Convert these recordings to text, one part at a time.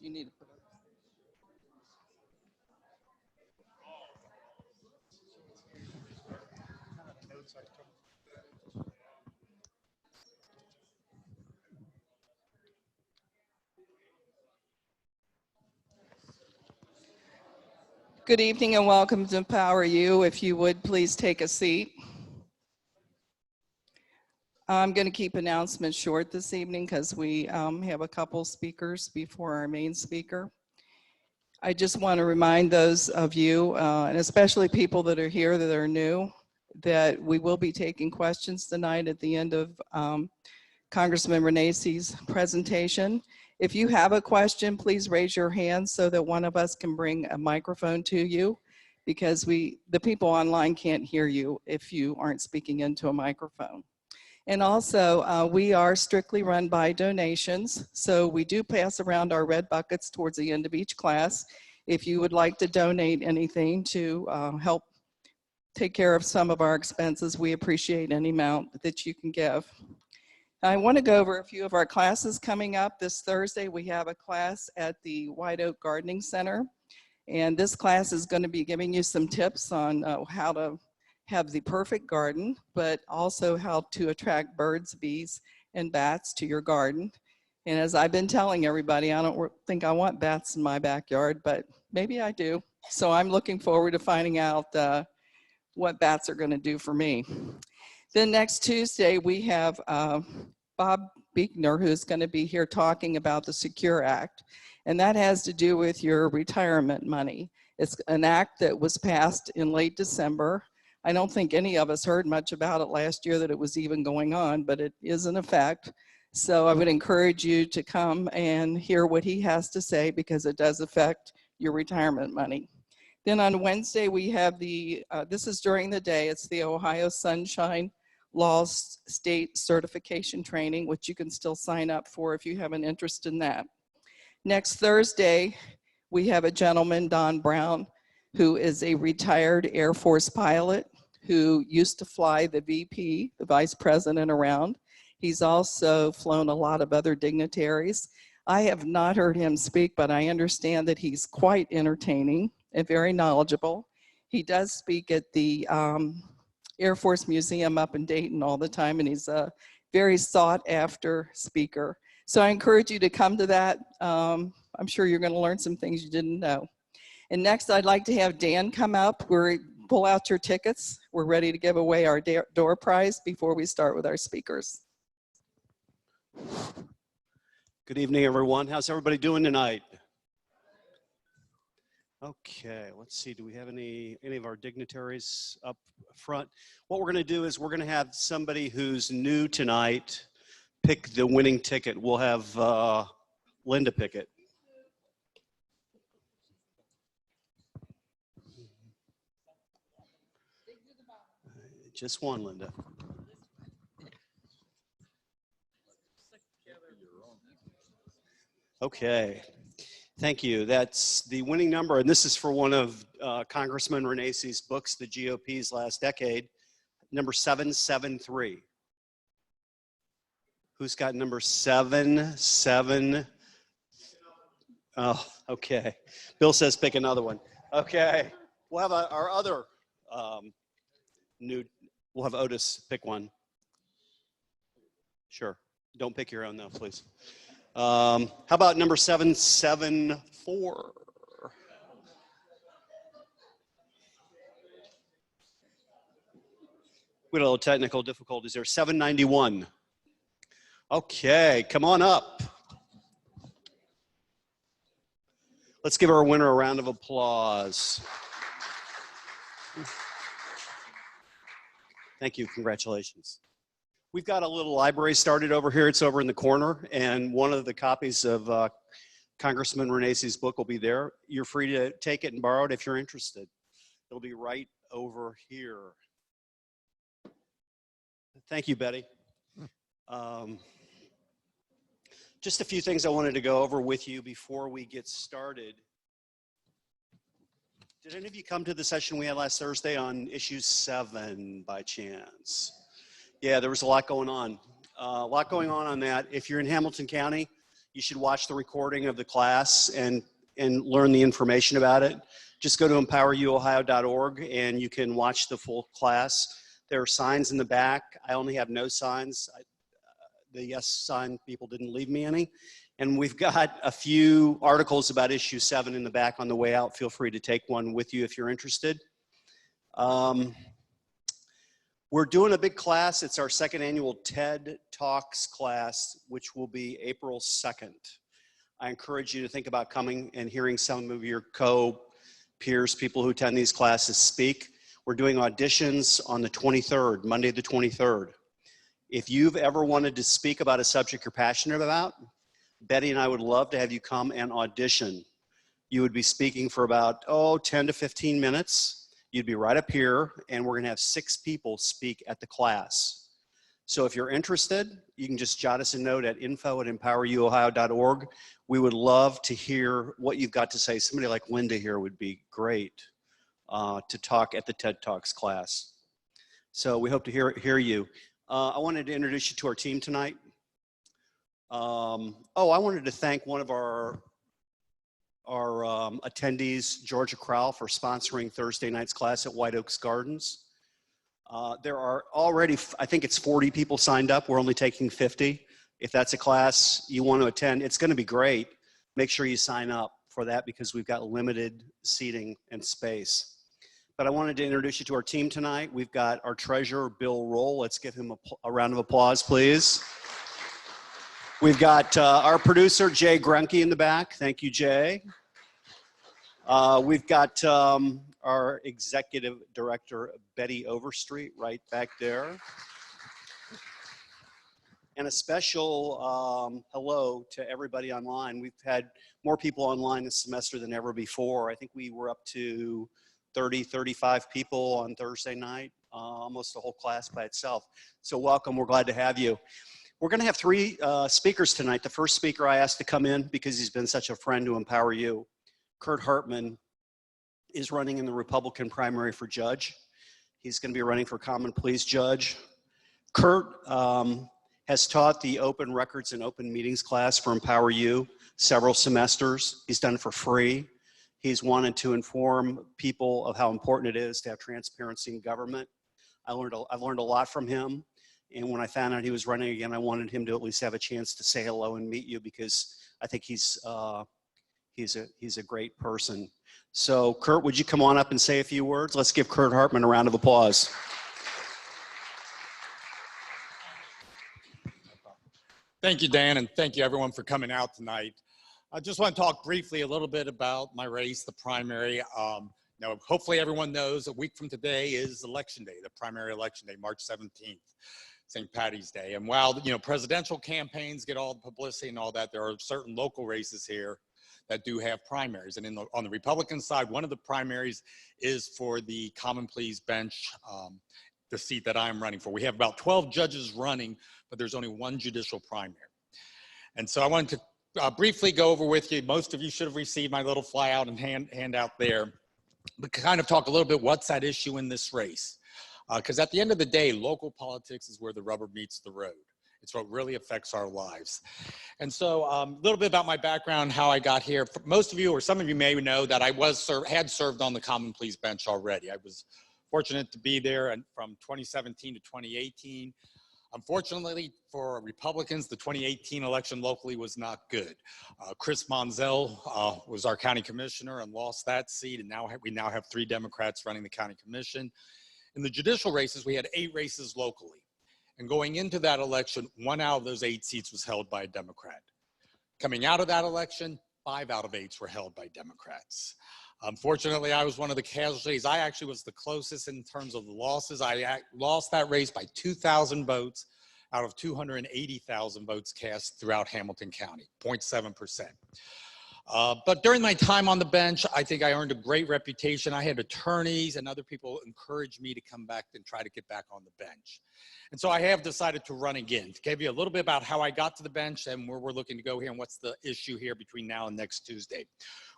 You need to put it. Good evening and welcome to Empower You. If you would please take a seat. I'm going to keep announcements short this evening because we have a couple speakers before our main speaker. I just want to remind those of you, and especially people that are here that are new, that we will be taking questions tonight at the end of Congressman Renacci's presentation. If you have a question, please raise your hand so that one of us can bring a microphone to you, because the people online can't hear you if you aren't speaking into a microphone. And also, we are strictly run by donations. So we do pass around our red buckets towards the end of each class. If you would like to donate anything to help take care of some of our expenses, we appreciate any amount that you can give. I want to go over a few of our classes coming up. This Thursday, we have a class at the White Oak Gardening Center. And this class is going to be giving you some tips on how to have the perfect garden, but also how to attract birds, bees, and bats to your garden. And as I've been telling everybody, I don't think I want bats in my backyard, but maybe I do. So I'm looking forward to finding out what bats are going to do for me. Then next Tuesday, we have Bob Beekner, who's going to be here talking about the Secure Act. And that has to do with your retirement money. It's an act that was passed in late December. I don't think any of us heard much about it last year that it was even going on, but it is in effect. So I would encourage you to come and hear what he has to say, because it does affect your retirement money. Then on Wednesday, we have this is during the day, it's the Ohio Sunshine Law State Certification Training, which you can still sign up for if you have an interest in that. Next Thursday, we have a gentleman, Don Brown, who is a retired Air Force pilot who used to fly the VP, the Vice President, around. He's also flown a lot of other dignitaries. I have not heard him speak, but I understand that he's quite entertaining and very knowledgeable. He does speak at the Air Force Museum up in Dayton all the time, and he's a very sought after speaker. So I encourage you to come to that. I'm sure you're going to learn some things you didn't know. And next, I'd like to have Dan come up. Pull out your tickets. We're ready to give away our door prize before we start with our speakers. Good evening, everyone. How's everybody doing tonight? Okay, let's see. Do we have any of our dignitaries up front? What we're going to do is we're going to have somebody who's new tonight pick the winning ticket. We'll have Linda pick it. Just one, Linda. Okay, thank you. That's the winning number, and this is for one of Congressman Renacci's books, The GOP's Last Decade, number 773. Who's got number 77? Oh, okay. Bill says pick another one. Okay, we'll have our other we'll have Otis pick one. Sure. Don't pick your own though, please. How about number 774? We had a little technical difficulties there. 791. Okay, come on up. Let's give our winner a round of applause. Thank you, congratulations. We've got a little library started over here. It's over in the corner, and one of the copies of Congressman Renacci's book will be there. You're free to take it and borrow it if you're interested. It'll be right over here. Thank you, Betty. Just a few things I wanted to go over with you before we get started. Did any of you come to the session we had last Thursday on issue 7 by chance? Yeah, there was a lot going on. A lot going on that. If you're in Hamilton County, You should watch the recording of the class and learn the information about it. Just go to empoweruohio.org and you can watch the full class. There are signs in the back. I only have no signs. The yes sign people didn't leave me any. And we've got a few articles about issue 7 in the back on the way out. Feel free to take one with you if you're interested. We're doing a big class. It's our 2nd annual TED Talks class, which will be April 2nd. I encourage you to think about coming and hearing some of your co-peers, people who attend these classes, speak. We're doing auditions on the 23rd, Monday the 23rd. If you've ever wanted to speak about a subject you're passionate about, Betty and I would love to have you come and audition. You would be speaking for about, 10 to 15 minutes. You'd be right up here, and we're gonna have 6 people speak at the class. So if you're interested, you can just jot us a note at info@empoweruohio.org. We would love to hear what you've got to say. Somebody like Linda here would be great to talk at the TED Talks class. So we hope to hear you. I wanted to introduce you to our team tonight. I wanted to thank one of our attendees, Georgia Crowell, for sponsoring Thursday night's class at White Oaks Gardens. There are already, I think it's 40 people signed up. We're only taking 50. If that's a class you want to attend, it's going to be great. Make sure you sign up for that because we've got limited seating and space. But I wanted to introduce you to our team tonight. We've got our treasurer, Bill Roll. Let's give him a round of applause, please. We've got our producer, Jay Grunke, in the back. Thank you, Jay. We've got our executive director, Betty Overstreet, right back there. And a special hello to everybody online. We've had more people online this semester than ever before. I think we were up to 30, 35 people on Thursday night, almost the whole class by itself. So welcome, we're glad to have you. We're gonna have 3 speakers tonight. The first speaker I asked to come in because he's been such a friend to Empower You. Kurt Hartman is running in the Republican primary for judge. He's gonna be running for common pleas judge. Kurt has taught the open records and open meetings class for Empower You several semesters. He's done it for free. He's wanted to inform people of how important it is to have transparency in government. I've learned a lot from him. And when I found out he was running again, I wanted him to at least have a chance to say hello and meet you because I think he's a great person. So Kurt, would you come on up and say a few words? Let's give Kurt Hartman a round of applause. Thank you, Dan, and thank you everyone for coming out tonight. I just want to talk briefly a little bit about my race, the primary. Now, hopefully everyone knows a week from today is election day, the primary election day, March 17th, St. Patty's Day. And while, presidential campaigns get all the publicity and all that, there are certain local races here that do have primaries. And on the Republican side, one of the primaries is for the common pleas bench, the seat that I'm running for. We have about 12 judges running, but there's only 1 judicial primary. And so I wanted to briefly go over with you. Most of you should have received my little flyout and handout there, but kind of talk a little bit what's at issue in this race. Because at the end of the day, local politics is where the rubber meets the road. It's what really affects our lives. And so a little bit about my background, how I got here. For most of you, or some of you may know that I had served on the common pleas bench already. I was fortunate to be there from 2017 to 2018. Unfortunately for Republicans, the 2018 election locally was not good. Chris Monzel was our county commissioner and lost that seat, and we now have 3 Democrats running the county commission. In the judicial races, we had 8 races locally. And going into that election, 1 out of those 8 seats was held by a Democrat. Coming out of that election, 5 out of 8 were held by Democrats. Unfortunately, I was one of the casualties. I actually was the closest in terms of the losses. I lost that race by 2,000 votes out of 280,000 votes cast throughout Hamilton County, 0.7%. But during my time on the bench, I think I earned a great reputation. I had attorneys and other people encourage me to come back and try to get back on the bench. And so I have decided to run again. To give you a little bit about how I got to the bench and where we're looking to go here and what's the issue here between now and next Tuesday.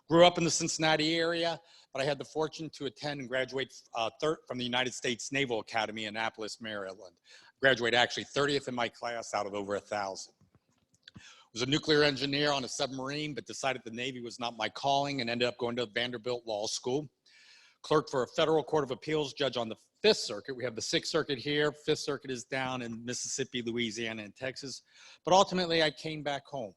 Grew up in the Cincinnati area, but I had the fortune to attend and graduate from the United States Naval Academy in Annapolis, Maryland. Graduated actually 30th in my class out of over 1,000. was a nuclear engineer on a submarine, but decided the Navy was not my calling and ended up going to Vanderbilt Law School. Clerked for a federal court of appeals judge on the Fifth Circuit. We have the Sixth Circuit here. Fifth Circuit is down in Mississippi, Louisiana, and Texas. But ultimately, I came back home.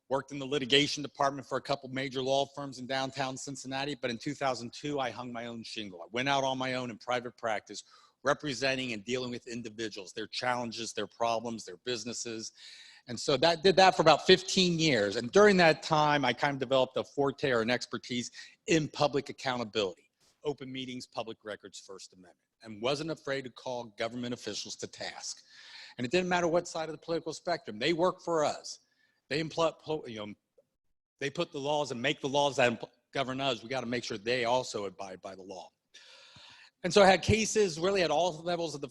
Worked in the litigation department for a couple major law firms in downtown Cincinnati, but in 2002, I hung my own shingle. I went out on my own in private practice, representing and dealing with individuals, their challenges, their problems, their businesses. And so did that for about 15 years. And during that time, I kind of developed a forte or an expertise in public accountability, open meetings, public records, First Amendment, and wasn't afraid to call government officials to task. And it didn't matter what side of the political spectrum. They work for us. They put the laws and make the laws that govern us. We got to make sure they also abide by the law. And so I had cases really at all levels of the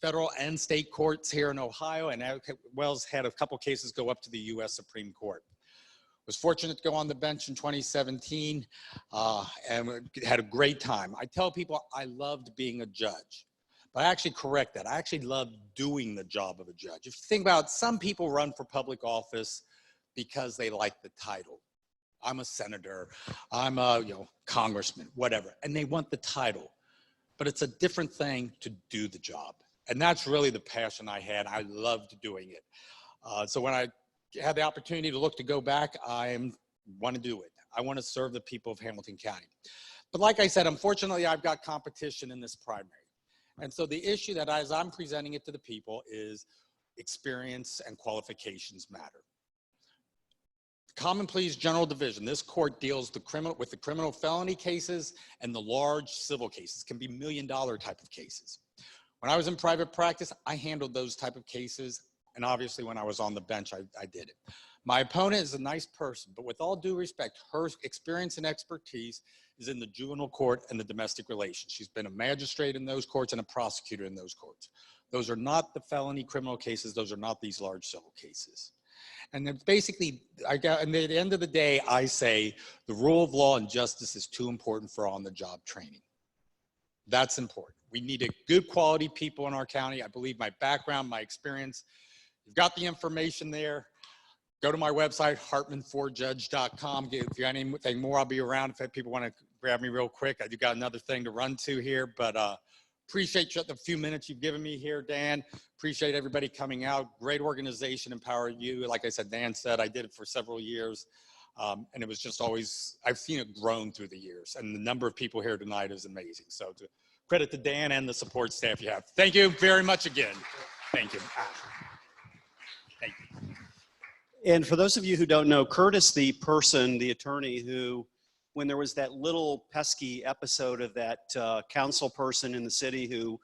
federal and state courts here in Ohio, and as well as had a couple cases go up to the U.S. Supreme Court. Was fortunate to go on the bench in 2017 and had a great time. I tell people I loved being a judge, but I actually correct that. I actually loved doing the job of a judge. If you think about it, some people run for public office because they like the title. I'm a senator, I'm a congressman, whatever, and they want the title. But it's a different thing to do the job. And that's really the passion I had. I loved doing it. So when I had the opportunity to go back, I want to do it. I want to serve the people of Hamilton County. But like I said, unfortunately, I've got competition in this primary. And so the issue that as I'm presenting it to the people is experience and qualifications matter. Common Pleas General Division, this court deals with the criminal felony cases and the large civil cases, can be $1 million type of cases. When I was in private practice, I handled those type of cases. And obviously when I was on the bench, I did it. My opponent is a nice person, but with all due respect, her experience and expertise is in the juvenile court and the domestic relations. She's been a magistrate in those courts and a prosecutor in those courts. Those are not the felony criminal cases. Those are not these large civil cases. And then basically, and at the end of the day, I say the rule of law and justice is too important for on-the-job training. That's important. We need a good quality people in our county. I believe my background, my experience, you've got the information there. Go to my website, hartman4judge.com. If you have anything more, I'll be around if people want to grab me real quick. I do got another thing to run to here, but appreciate the few minutes you've given me here, Dan. Appreciate everybody coming out. Great organization, Empower You. Like I said, Dan said, I did it for several years. And it was just always, I've seen it grown through the years. And the number of people here tonight is amazing. So credit to Dan and the support staff you have. Thank you very much again. Thank you. Thank you. And for those of you who don't know, Kurt is the attorney who, when there was that little pesky episode of that council person in the city who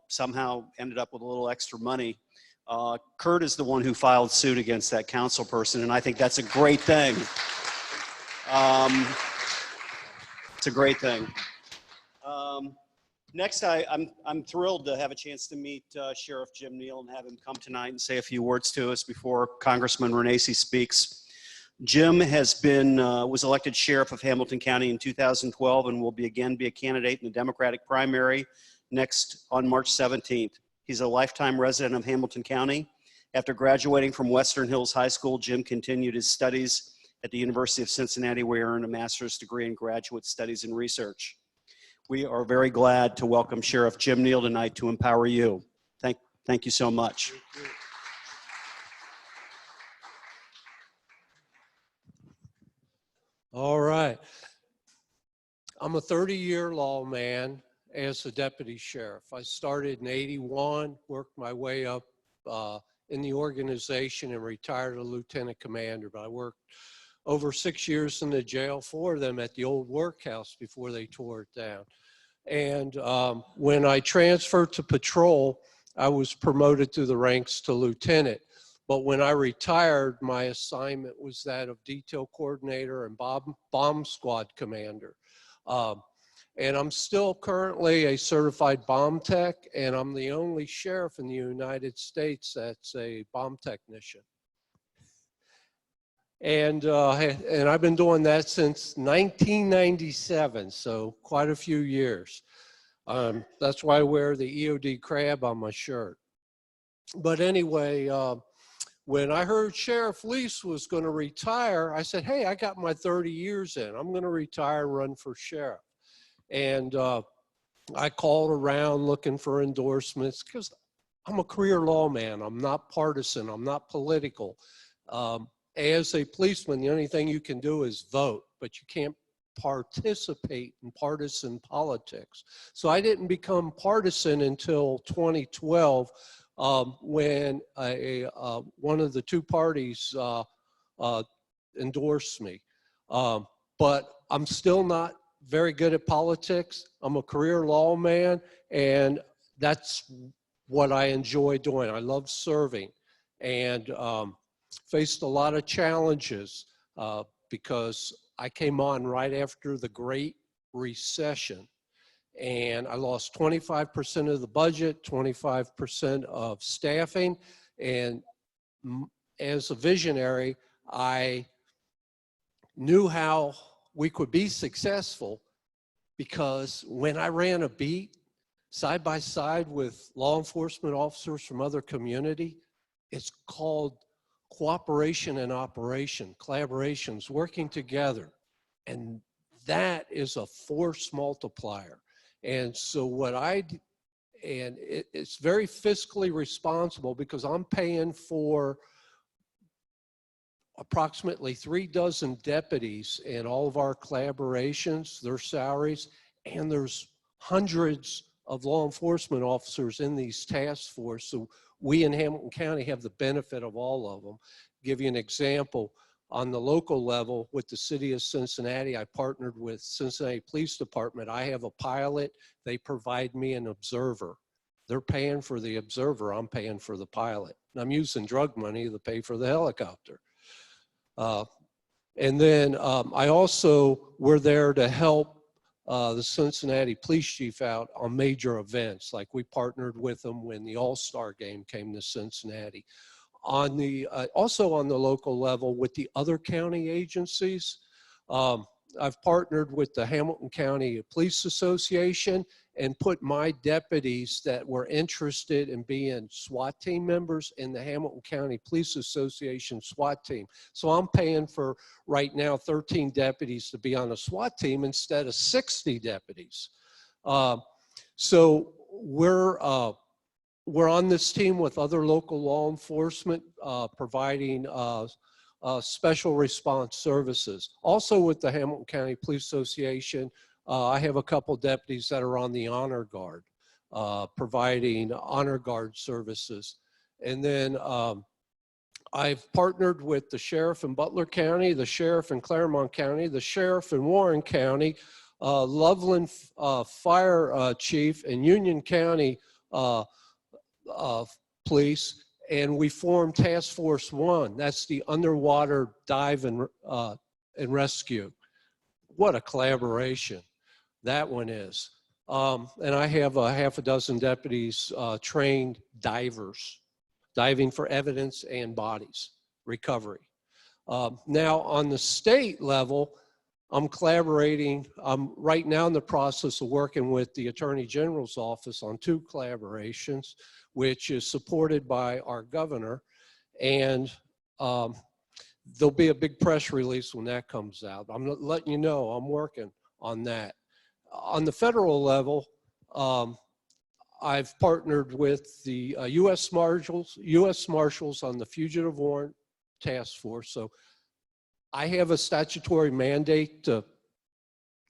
somehow ended up with a little extra money, Kurt is the one who filed suit against that council person, and I think that's a great thing. It's a great thing. Next, I'm thrilled to have a chance to meet Sheriff Jim Neal and have him come tonight and say a few words to us before Congressman Renacci speaks. Jim was elected sheriff of Hamilton County in 2012 and will again be a candidate in the Democratic primary next on March 17th. He's a lifetime resident of Hamilton County. After graduating from Western Hills High School, Jim continued his studies at the University of Cincinnati, where he earned a master's degree in graduate studies and research. We are very glad to welcome Sheriff Jim Neal tonight to Empower You. Thank you so much. All right. I'm a 30-year lawman as a deputy sheriff. I started in '81, worked my way up in the organization and retired a lieutenant commander. But I worked over 6 years in the jail, 4 of them at the old workhouse before they tore it down. And when I transferred to patrol, I was promoted through the ranks to lieutenant. But when I retired, my assignment was that of detail coordinator and bomb squad commander. And I'm still currently a certified bomb tech, and I'm the only sheriff in the United States that's a bomb technician. And I've been doing that since 1997, so quite a few years. That's why I wear the EOD crab on my shirt. But anyway, when I heard Sheriff Lease was going to retire, I said, hey, I got my 30 years in. I'm going to retire and run for sheriff. And I called around looking for endorsements because I'm a career lawman. I'm not partisan. I'm not political. As a policeman, the only thing you can do is vote, but you can't participate in partisan politics. So I didn't become partisan until 2012 when one of the two parties endorsed me. But I'm still not very good at politics. I'm a career lawman, and that's what I enjoy doing. I love serving, and faced a lot of challenges because I came on right after the Great Recession, and I lost 25% of the budget, 25% of staffing, and as a visionary, I knew how we could be successful because when I ran a beat side by side with law enforcement officers from other community, it's called cooperation and operation, collaborations, working together. And that is a force multiplier. And so what it's very fiscally responsible because I'm paying for approximately 36 deputies in all of our collaborations, their salaries, and there's hundreds of law enforcement officers in these task forces. So we in Hamilton County have the benefit of all of them. Give you an example. On the local level with the city of Cincinnati, I partnered with Cincinnati Police Department. I have a pilot. They provide me an observer. They're paying for the observer. I'm paying for the pilot. And I'm using drug money to pay for the helicopter. And then I also were there to help the Cincinnati police chief out on major events. Like we partnered with them when the All-Star game came to Cincinnati. On the also on the local level with the other county agencies, I've partnered with the Hamilton County Police Association and put my deputies that were interested in being SWAT team members in the Hamilton County Police Association SWAT team. So I'm paying for right now 13 deputies to be on a SWAT team instead of 60 deputies. So we're on this team with other local law enforcement providing special response services. Also with the Hamilton County Police Association, I have a couple deputies that are on the honor guard, providing honor guard services. And then I've partnered with the sheriff in Butler County, the sheriff in Claremont County, the sheriff in Warren County, Loveland Fire Chief, and Union County Police, and we formed Task Force 1. That's the underwater dive and rescue. What a collaboration that one is. And I have half a dozen deputies trained divers, diving for evidence and bodies recovery. Now on the state level, I'm collaborating. I'm right now in the process of working with the Attorney General's office on 2 collaborations, which is supported by our governor. And there'll be a big press release when that comes out. I'm letting you know I'm working on that. On the federal level, I've partnered with the U.S. Marshals on the Fugitive Warrant Task Force. So I have a statutory mandate to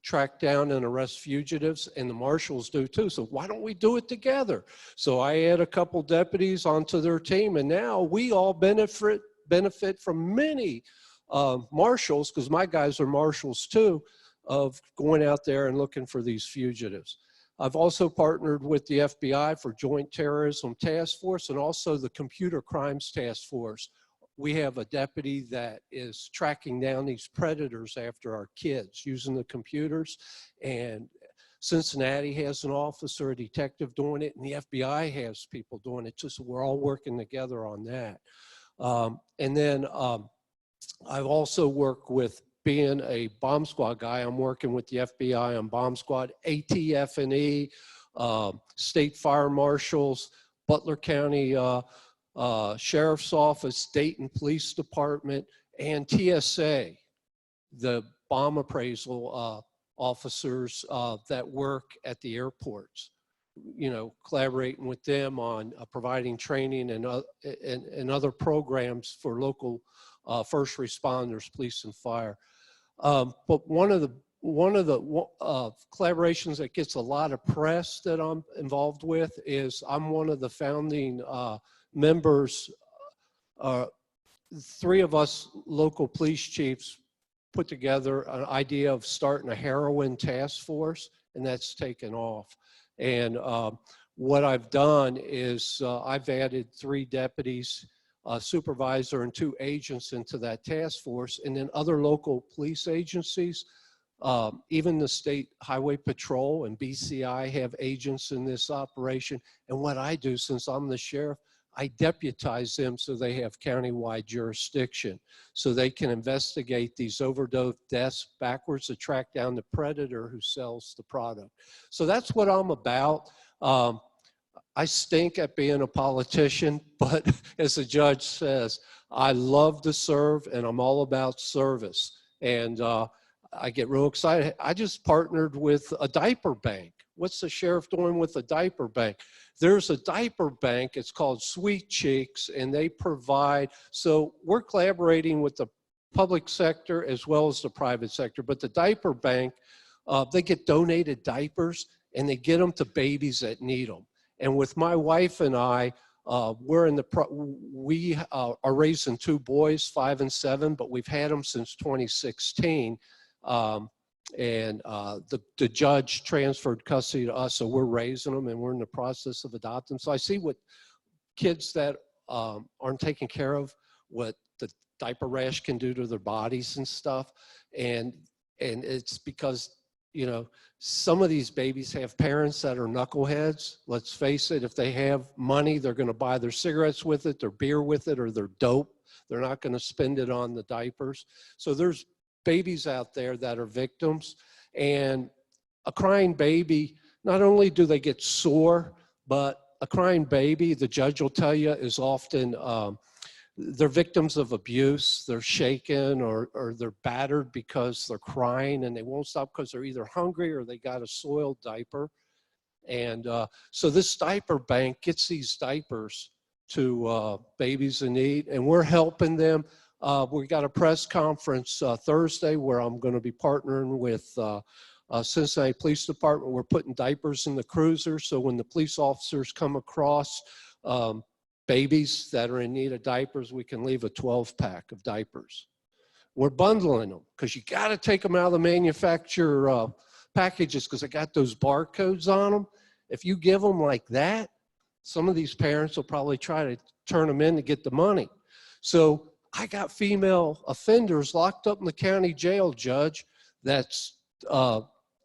track down and arrest fugitives, and the marshals do too. So why don't we do it together? So I add a couple deputies onto their team, and now we all benefit from many marshals, because my guys are marshals too, of going out there and looking for these fugitives. I've also partnered with the FBI for Joint Terrorism Task Force and also the Computer Crimes Task Force. We have a deputy that is tracking down these predators after our kids using the computers, and Cincinnati has an officer, a detective doing it, and the FBI has people doing it too, so we're all working together on that. And then I've also worked with being a bomb squad guy. I'm working with the FBI on bomb squad, ATF&E, state fire marshals, Butler County Sheriff's Office, Dayton Police Department, and TSA, the bomb appraisal officers that work at the airports. You know, collaborating with them on providing training and other programs for local first responders, police and fire. But one of the collaborations that gets a lot of press that I'm involved with is I'm one of the founding members. 3 of us local police chiefs put together an idea of starting a heroin task force, and that's taken off. And what I've done is I've added 3 deputies, a supervisor, and 2 agents into that task force, and then other local police agencies, even the State Highway Patrol and BCI have agents in this operation. And what I do, since I'm the sheriff, I deputize them so they have countywide jurisdiction, so they can investigate these overdose deaths backwards to track down the predator who sells the product. So that's what I'm about. I stink at being a politician, but as the judge says, I love to serve and I'm all about service. And I get real excited. I just partnered with a diaper bank. What's the sheriff doing with a diaper bank? There's a diaper bank, it's called Sweet Cheeks, and they provide, so we're collaborating with the public sector as well as the private sector, but the diaper bank, they get donated diapers and they get them to babies that need them. And with my wife and I, we are raising 2 boys, 5 and 7, but we've had them since 2016. The judge transferred custody to us, so we're raising them and we're in the process of adopting them. So I see what kids that aren't taken care of, what the diaper rash can do to their bodies and stuff. And it's because, you know, some of these babies have parents that are knuckleheads. Let's face it, if they have money, they're gonna buy their cigarettes with it, their beer with it, or their dope. They're not gonna spend it on the diapers. So there's babies out there that are victims, and a crying baby, not only do they get sore, but a crying baby, the judge will tell you, is often, they're victims of abuse. They're shaken or they're battered because they're crying and they won't stop because they're either hungry or they got a soiled diaper. And so this diaper bank gets these diapers to babies in need, and we're helping them. We got a press conference Thursday where I'm going to be partnering with Cincinnati Police Department. We're putting diapers in the cruiser, so when the police officers come across babies that are in need of diapers, we can leave a 12-pack of diapers. We're bundling them because you got to take them out of the manufacturer packages because they got those barcodes on them. If you give them like that, some of these parents will probably try to turn them in to get the money. So I got female offenders locked up in the county jail, Judge, that's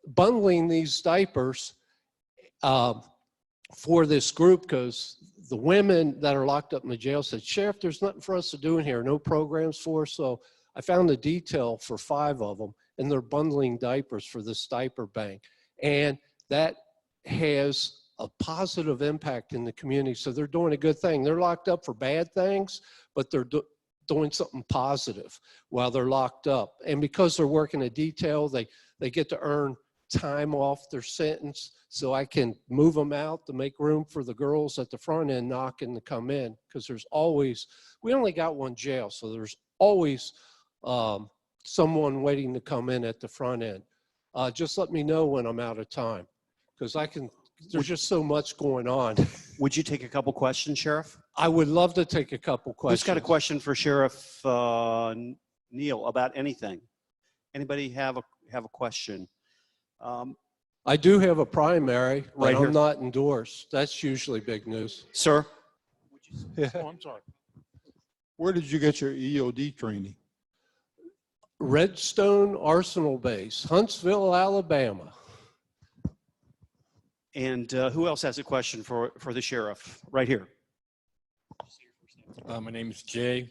bundling these diapers for this group because the women that are locked up in the jail said, Sheriff, there's nothing for us to do in here, no programs for us. So I found the detail for 5 of them, and they're bundling diapers for this diaper bank. And that has a positive impact in the community. So they're doing a good thing. They're locked up for bad things, but they're doing something positive while they're locked up. And because they're working a detail, they get to earn time off their sentence, so I can move them out to make room for the girls at the front end knocking to come in, because there's always, we only got 1 jail, so there's always someone waiting to come in at the front end. Just let me know when I'm out of time, because there's just so much going on. Would you take a couple questions, Sheriff? I would love to take a couple questions. Who's got a question for Sheriff Neal about anything? Anybody have a question? I do have a primary, but Right here. I'm not endorsed. That's usually big news. Sir? Oh, I'm sorry. Where did you get your EOD training? Redstone Arsenal Base, Huntsville, Alabama. And who else has a question for the sheriff? Right here. My name is Jay.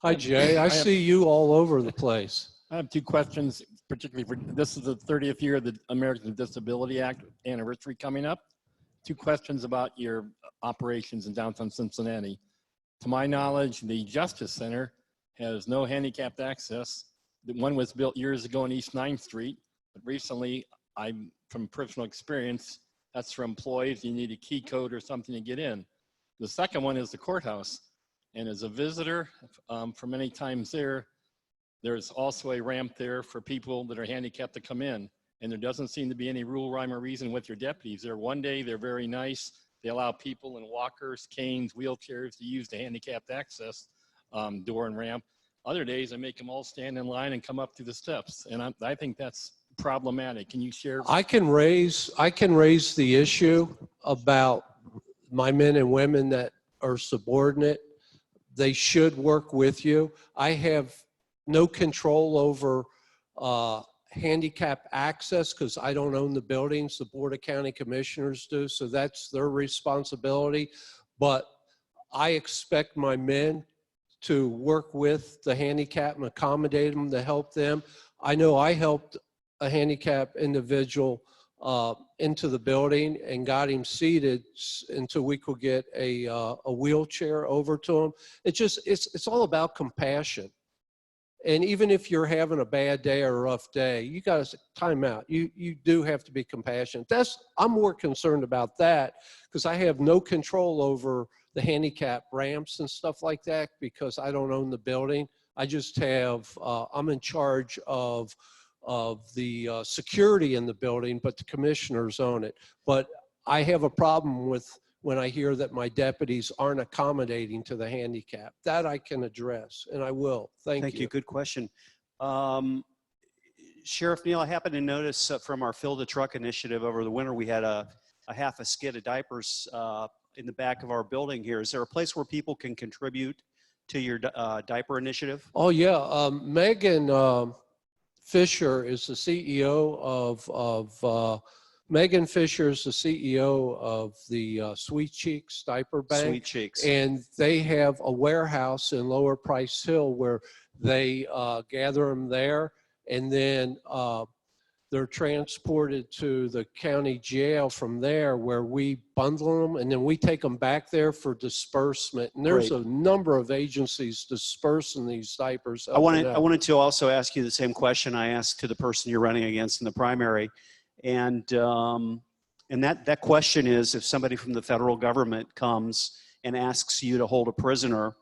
Hi, Jay. I see you all over the place. I have 2 questions, particularly for, this is the 30th year of the Americans with Disability Act anniversary coming up. 2 questions about your operations in downtown Cincinnati. To my knowledge, the Justice Center has no handicapped access. The one was built years ago on East 9th Street, but recently, from personal experience, that's for employees. You need a key code or something to get in. The second one is the courthouse. And as a visitor, for many times there's also a ramp there for people that are handicapped to come in. And there doesn't seem to be any rule, rhyme, or reason with your deputies there. One day, they're very nice. They allow people in walkers, canes, wheelchairs to use the handicapped access door and ramp. Other days, I make them all stand in line and come up through the steps. And I think that's problematic. Can you share? I can raise the issue about my men and women that are subordinate. They should work with you. I have no control over handicap access because I don't own the buildings. The Board of County Commissioners do, so that's their responsibility. But I expect my men to work with the handicap and accommodate them to help them. I know I helped a handicapped individual into the building and got him seated until we could get a wheelchair over to him. It's all about compassion. And even if you're having a bad day or a rough day, you got to time out. You do have to be compassionate. I'm more concerned about that because I have no control over the handicap ramps and stuff like that because I don't own the building. I just have, I'm in charge of the security in the building, but the commissioners own it. But I have a problem with when I hear that my deputies aren't accommodating to the handicap. That I can address, and I will. Thank you. Good question. Sheriff Neal, I happened to notice from our Fill the Truck initiative over the winter, we had a half a skid of diapers in the back of our building here. Is there a place where people can contribute to your diaper initiative? Oh yeah, Megan Fisher is the CEO Megan Fisher is the CEO of the Sweet Cheeks Diaper Bank. Sweet Cheeks. And they have a warehouse in Lower Price Hill where they gather them there, and then they're transported to the county jail from there where we bundle them, and then we take them back there for disbursement. And there's Great. a number of agencies dispersing these diapers. I wanted to also ask you the same question I asked to the person you're running against in the primary. And that question is, if somebody from the federal government comes and asks you to hold a prisoner,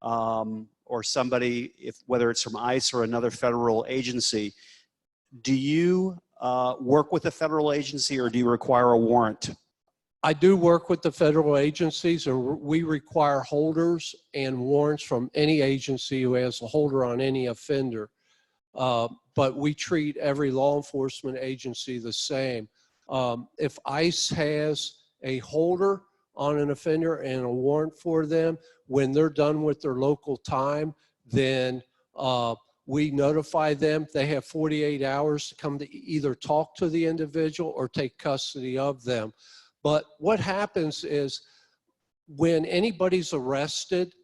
or somebody, whether it's from ICE or another federal agency, do you work with a federal agency or do you require a warrant? I do work with the federal agencies, and we require holders and warrants from any agency who has a holder on any offender. But we treat every law enforcement agency the same. If ICE has a holder on an offender and a warrant for them, when they're done with their local time, then we notify them. They have 48 hours to come to either talk to the individual or take custody of them. But what happens is when anybody's arrested,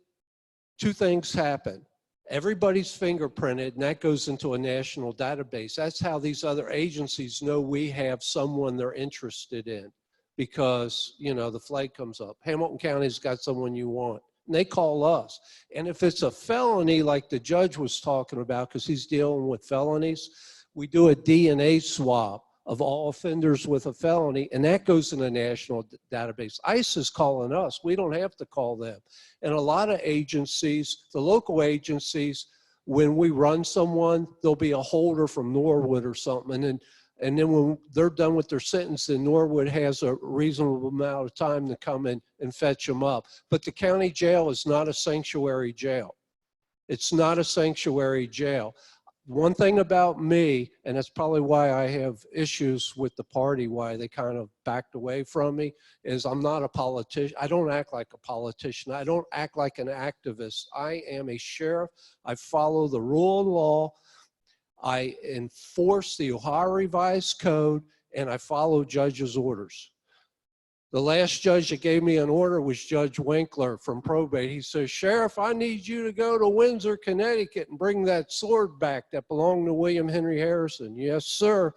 two things happen. Everybody's fingerprinted, and that goes into a national database. That's how these other agencies know we have someone they're interested in, because, you know, the flag comes up. Hamilton County's got someone you want. And they call us. And if it's a felony like the judge was talking about, because he's dealing with felonies, we do a DNA swab of all offenders with a felony, and that goes in a national database. ICE is calling us. We don't have to call them. And a lot of agencies, the local agencies, when we run someone, there'll be a holder from Norwood or something, and then when they're done with their sentence, then Norwood has a reasonable amount of time to come in and fetch them up. But the county jail is not a sanctuary jail. It's not a sanctuary jail. One thing about me, and that's probably why I have issues with the party, why they kind of backed away from me, is I'm not a politician. I don't act like a politician. I don't act like an activist. I am a sheriff. I follow the rule of law. I enforce the Ohio Revised Code, and I follow judges' orders. The last judge that gave me an order was Judge Winkler from probate. He says, Sheriff, I need you to go to Windsor, Connecticut and bring that sword back that belonged to William Henry Harrison. Yes, sir.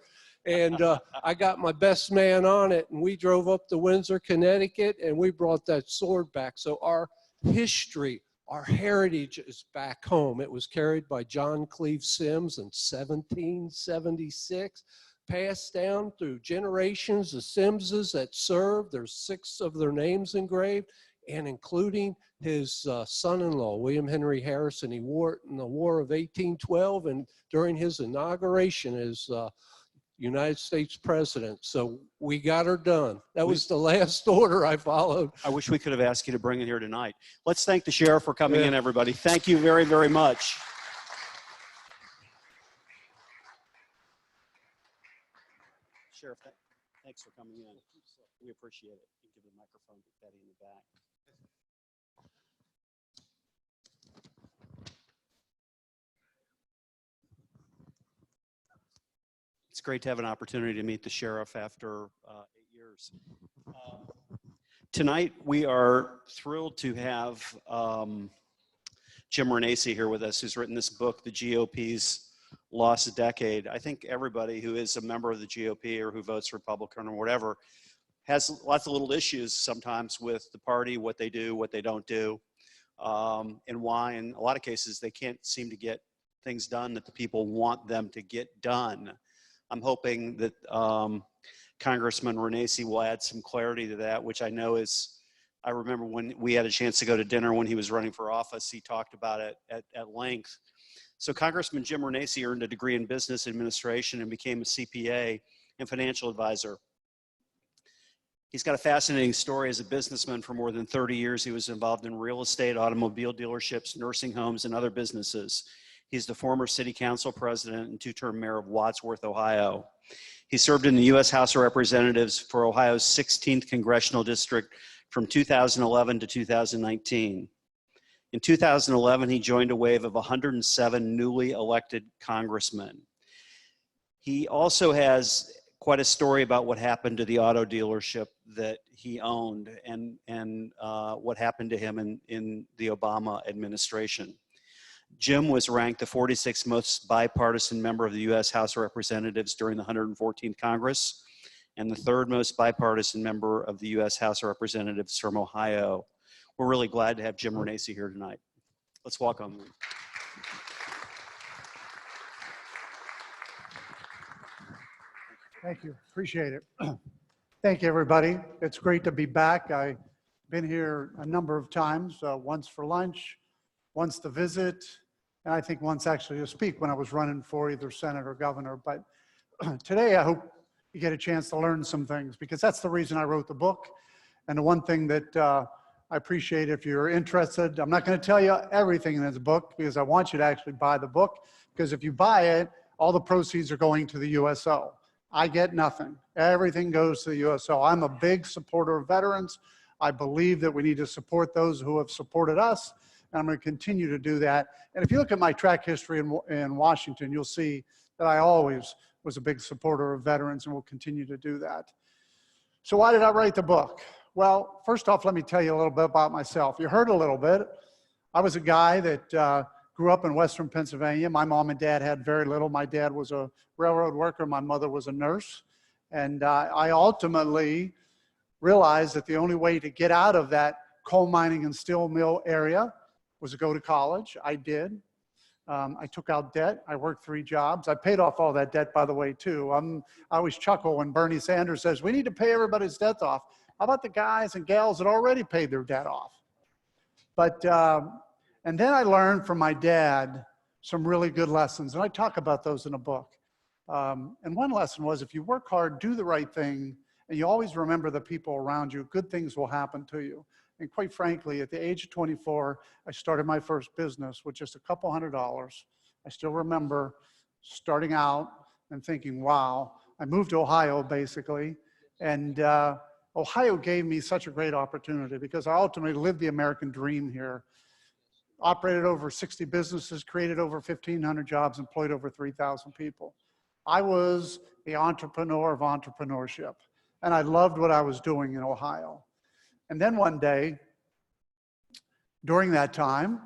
And I got my best man on it, and we drove up to Windsor, Connecticut, and we brought that sword back. So our history, our heritage is back home. It was carried by John Cleve Sims in 1776, passed down through generations of Simses that served. There's 6 of their names engraved, and including his son-in-law, William Henry Harrison. He wore it in the War of 1812 and during his inauguration as United States president. So we got her done. That was the last order I followed. I wish we could have asked you to bring it here tonight. Let's thank the sheriff for coming in, everybody. Thank you very, very much. Sheriff, thanks for coming in. We appreciate it. You give the microphone to Betty in the back. It's great to have an opportunity to meet the sheriff after 8 years. Tonight, we are thrilled to have Jim Renacci here with us, who's written this book, The GOP's Lost Decade. I think everybody who is a member of the GOP or who votes Republican or whatever has lots of little issues sometimes with the party, what they do, what they don't do, and why in a lot of cases they can't seem to get things done that the people want them to get done. I'm hoping that Congressman Renacci will add some clarity to that, which I know is, I remember when we had a chance to go to dinner when he was running for office, he talked about it at length. So Congressman Jim Renacci earned a degree in business administration and became a CPA and financial advisor. He's got a fascinating story as a businessman. For more than 30 years, he was involved in real estate, automobile dealerships, nursing homes, and other businesses. He's the former city council president and 2-term mayor of Wadsworth, Ohio. He served in the U.S. House of Representatives for Ohio's 16th congressional district from 2011 to 2019. In 2011, he joined a wave of 107 newly elected congressmen. He also has quite a story about what happened to the auto dealership that he owned and what happened to him in the Obama administration. Jim was ranked the 46th most bipartisan member of the U.S. House of Representatives during the 114th Congress and the 3rd most bipartisan member of the U.S. House of Representatives from Ohio. We're really glad to have Jim Renacci here tonight. Let's welcome him. Thank you. Appreciate it. Thank you, everybody. It's great to be back. I've been here a number of times, once for lunch, once to visit, and I think once actually to speak when I was running for either Senate or governor. But today I hope you get a chance to learn some things, because that's the reason I wrote the book. And the one thing that I appreciate, if you're interested, I'm not going to tell you everything in this book because I want you to actually buy the book, because if you buy it, all the proceeds are going to the USO. I get nothing. Everything goes to the USO. I'm a big supporter of veterans. I believe that we need to support those who have supported us, and I'm going to continue to do that. And if you look at my track history in Washington, you'll see that I always was a big supporter of veterans and will continue to do that. So why did I write the book? Well, first off, let me tell you a little bit about myself. You heard a little bit. I was a guy that grew up in Western Pennsylvania. My mom and dad had very little. My dad was a railroad worker. My mother was a nurse. And I ultimately realized that the only way to get out of that coal mining and steel mill area was to go to college. I did. I took out debt. I worked 3 jobs. I paid off all that debt, by the way, too. I always chuckle when Bernie Sanders says, we need to pay everybody's debts off. How about the guys and gals that already paid their debt off? But, and then I learned from my dad some really good lessons, and I talk about those in a book. And one lesson was, if you work hard, do the right thing, and you always remember the people around you, good things will happen to you. And quite frankly, at the age of 24, I started my first business with just a couple $100. I still remember starting out and thinking, wow. I moved to Ohio, basically, and Ohio gave me such a great opportunity because I ultimately lived the American dream here. Operated over 60 businesses, created over 1,500 jobs, employed over 3,000 people. I was the entrepreneur of entrepreneurship, and I loved what I was doing in Ohio. And then one day, during that time,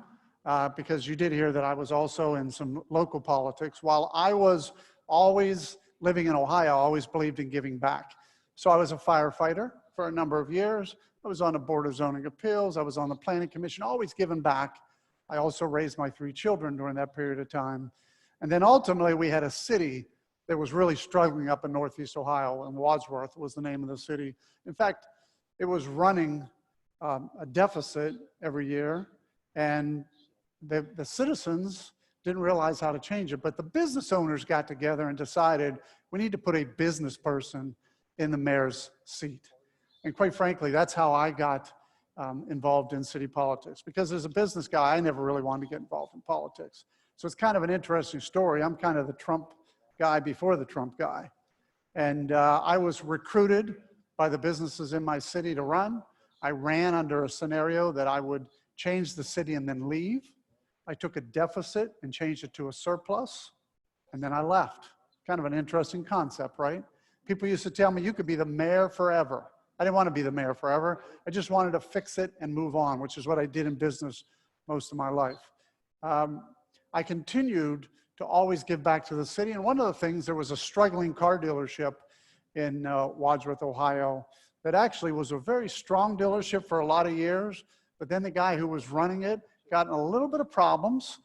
because you did hear that I was also in some local politics, while I was always living in Ohio, I always believed in giving back. So I was a firefighter for a number of years. I was on the Board of Zoning Appeals. I was on the Planning Commission, always giving back. I also raised my 3 children during that period of time. And then ultimately we had a city that was really struggling up in Northeast Ohio, and Wadsworth was the name of the city. In fact, it was running a deficit every year, and the citizens didn't realize how to change it. But the business owners got together and decided we need to put a business person in the mayor's seat. And quite frankly, that's how I got involved in city politics. Because as a business guy, I never really wanted to get involved in politics. So it's kind of an interesting story. I'm kind of the Trump guy before the Trump guy. And I was recruited by the businesses in my city to run. I ran under a scenario that I would change the city and then leave. I took a deficit and changed it to a surplus, and then I left. Kind of an interesting concept, right? People used to tell me, you could be the mayor forever. I didn't want to be the mayor forever. I just wanted to fix it and move on, which is what I did in business most of my life. I continued to always give back to the city. And one of the things, there was a struggling car dealership in Wadsworth, Ohio, that actually was a very strong dealership for a lot of years. But then the guy who was running it got in a little bit of problems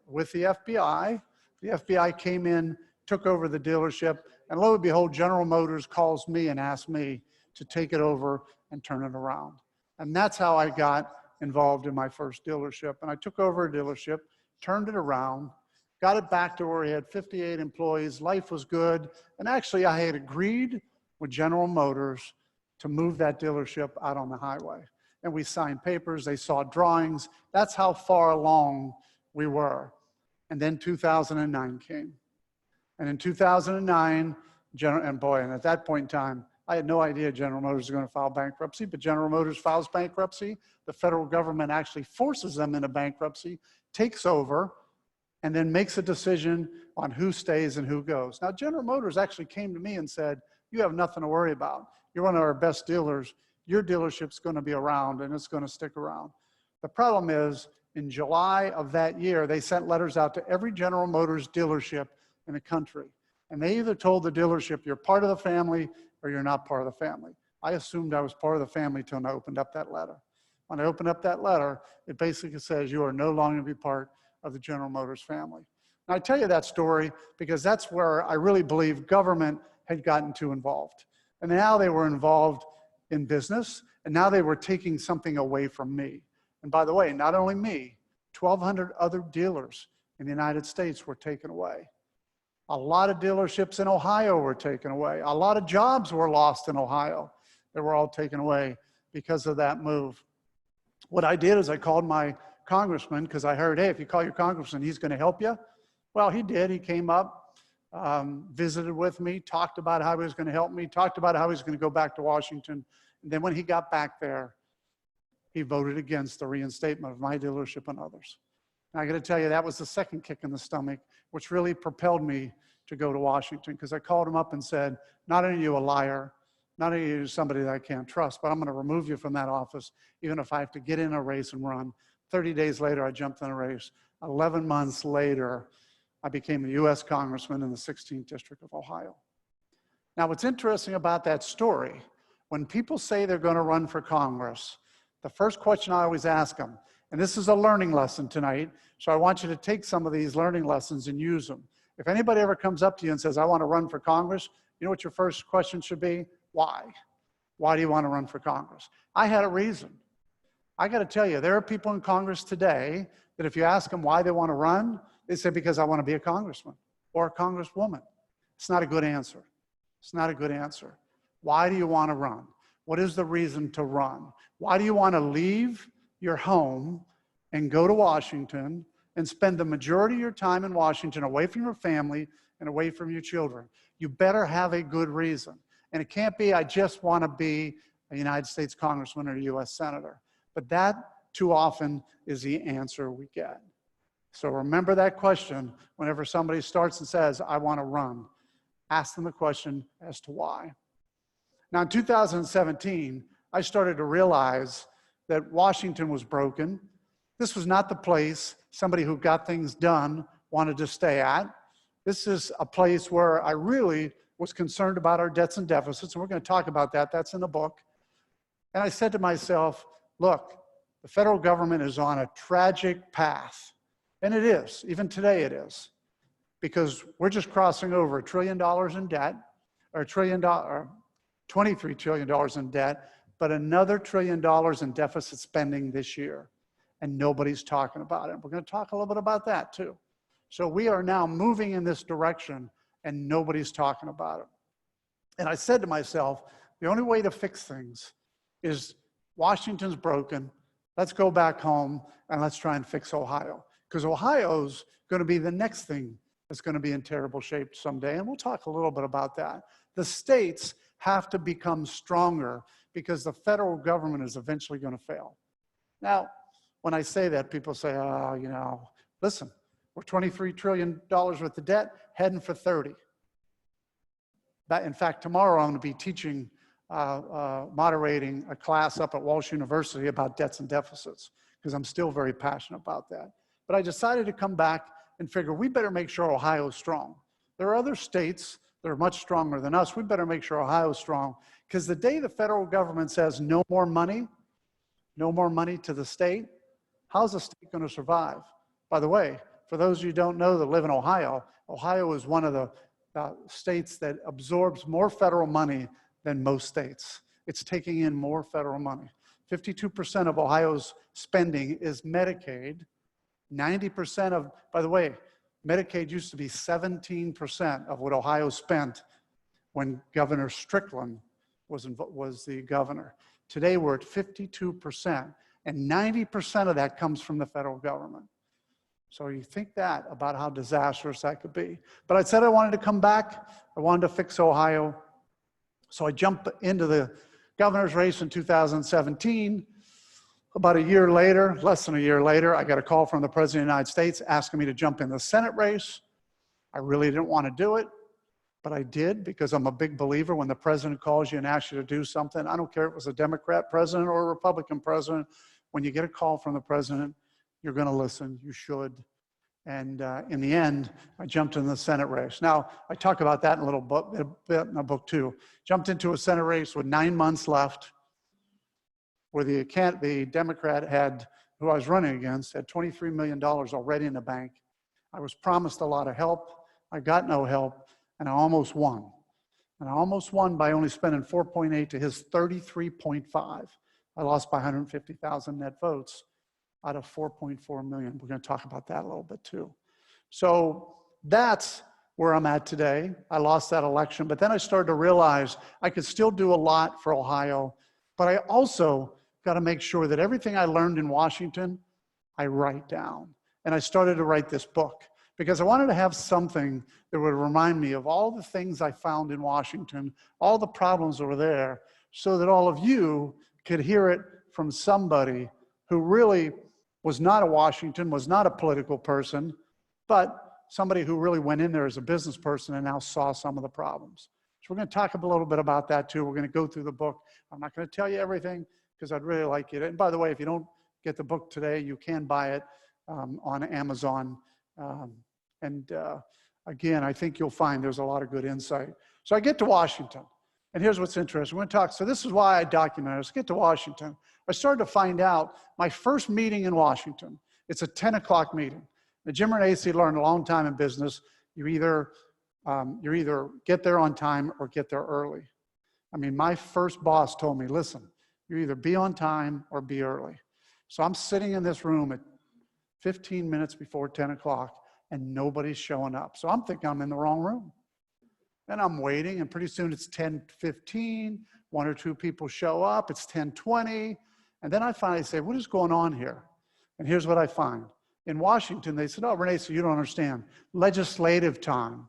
with the FBI. The FBI came in, took over the dealership, and lo and behold, General Motors calls me and asks me to take it over and turn it around. And that's how I got involved in my first dealership. And I took over a dealership, turned it around, got it back to where we had 58 employees, life was good. And actually I had agreed with General Motors to move that dealership out on the highway. And we signed papers, they saw drawings. That's how far along we were. And then 2009 came. And in 2009, and at that point in time, I had no idea General Motors was going to file bankruptcy, but General Motors files bankruptcy. The federal government actually forces them into bankruptcy, takes over, and then makes a decision on who stays and who goes. Now, General Motors actually came to me and said, you have nothing to worry about. You're one of our best dealers. Your dealership's going to be around and it's going to stick around. The problem is, in July of that year, they sent letters out to every General Motors dealership in the country. And they either told the dealership, you're part of the family or you're not part of the family. I assumed I was part of the family until I opened up that letter. When I opened up that letter, it basically says you are no longer to be part of the General Motors family. And I tell you that story because that's where I really believe government had gotten too involved. And now they were involved in business, and now they were taking something away from me. And by the way, not only me, 1,200 other dealers in the United States were taken away. A lot of dealerships in Ohio were taken away. A lot of jobs were lost in Ohio. They were all taken away because of that move. What I did is I called my congressman because I heard, hey, if you call your congressman, he's going to help you. Well, he did. He came up, visited with me, talked about how he was going to help me, talked about how he was going to go back to Washington. And then when he got back there, he voted against the reinstatement of my dealership and others. And I got to tell you, that was the second kick in the stomach, which really propelled me to go to Washington, because I called him up and said, not only are you a liar, not only are you somebody that I can't trust, but I'm going to remove you from that office, even if I have to get in a race and run. 30 days later, I jumped in a race. 11 months later, I became a U.S. Congressman in the 16th District of Ohio. Now, what's interesting about that story, when people say they're going to run for Congress, the first question I always ask them, and this is a learning lesson tonight, so I want you to take some of these learning lessons and use them. If anybody ever comes up to you and says, I want to run for Congress, you know what your first question should be? Why? Why do you want to run for Congress? I had a reason. I got to tell you, there are people in Congress today that if you ask them why they want to run, they say, because I want to be a congressman or a congresswoman. It's not a good answer. It's not a good answer. Why do you want to run? What is the reason to run? Why do you want to leave your home and go to Washington and spend the majority of your time in Washington away from your family and away from your children? You better have a good reason. And it can't be, I just want to be a United States congressman or a U.S. senator. But that too often is the answer we get. So remember that question whenever somebody starts and says, I want to run. Ask them the question as to why. Now, in 2017, I started to realize that Washington was broken. This was not the place somebody who got things done wanted to stay at. This is a place where I really was concerned about our debts and deficits, and we're going to talk about that. That's in the book. And I said to myself, look, the federal government is on a tragic path. And it is. Even today it is. Because we're just crossing over $1 trillion in debt, or $23 trillion in debt, but another $1 trillion in deficit spending this year. And nobody's talking about it. We're going to talk a little bit about that too. So we are now moving in this direction and nobody's talking about it. And I said to myself, the only way to fix things is Washington's broken. Let's go back home and let's try and fix Ohio. Because Ohio's going to be the next thing that's going to be in terrible shape someday. And we'll talk a little bit about that. The states have to become stronger because the federal government is eventually going to fail. Now, when I say that, people say, oh, you know, listen, we're $23 trillion worth of debt, heading for 30. In fact, tomorrow I'm going to be teaching, moderating a class up at Walsh University about debts and deficits, because I'm still very passionate about that. But I decided to come back and figure we better make sure Ohio's strong. There are other states that are much stronger than us. We better make sure Ohio's strong, because the day the federal government says no more money to the state, how's the state going to survive? By the way, for those of you who don't know that live in Ohio, Ohio is one of the states that absorbs more federal money than most states. It's taking in more federal money. 52% of Ohio's spending is Medicaid. 90% of, by the way, Medicaid used to be 17% of what Ohio spent when Governor Strickland was the governor. Today we're at 52%, and 90% of that comes from the federal government. So you think that about how disastrous that could be. But I said I wanted to come back. I wanted to fix Ohio. So I jumped into the governor's race in 2017. About a year later, less than a year later, I got a call from the President of the United States asking me to jump in the Senate race. I really didn't want to do it, but I did, because I'm a big believer when the president calls you and asks you to do something. I don't care if it was a Democrat president or a Republican president. When you get a call from the president, you're going to listen. You should. And in the end, I jumped in the Senate race. Now, I talk about that in a little bit in the book too. Jumped into a Senate race with 9 months left, where the Democrat who I was running against, had $23 million already in the bank. I was promised a lot of help. I got no help, and I almost won. And I almost won by only spending 4.8 to his 33.5. I lost by 150,000 net votes out of 4.4 million. We're going to talk about that a little bit too. So that's where I'm at today. I lost that election, but then I started to realize I could still do a lot for Ohio, but I also got to make sure that everything I learned in Washington, I write down. And I started to write this book because I wanted to have something that would remind me of all the things I found in Washington, all the problems that were there, so that all of you could hear it from somebody who really was not a Washington, was not a political person, but somebody who really went in there as a business person and now saw some of the problems. So we're going to talk a little bit about that too. We're going to go through the book. I'm not going to tell you everything because I'd really like you to. And by the way, if you don't get the book today, you can buy it on Amazon. Again, I think you'll find there's a lot of good insight. So I get to Washington, and here's what's interesting. We're going to talk. So this is why I documented. Let's get to Washington. I started to find out my first meeting in Washington. It's a 10 o'clock meeting. Now, Jim Renacci learned a long time in business. You either get there on time or get there early. I mean, my first boss told me, listen, you either be on time or be early. So I'm sitting in this room at 15 minutes before 10 o'clock and nobody's showing up. So I'm thinking I'm in the wrong room. And I'm waiting, and pretty soon it's 10:15, one or two people show up, it's 10:20, and then I finally say, what is going on here? And here's what I find. In Washington, they said, oh, Renee, so you don't understand. Legislative time.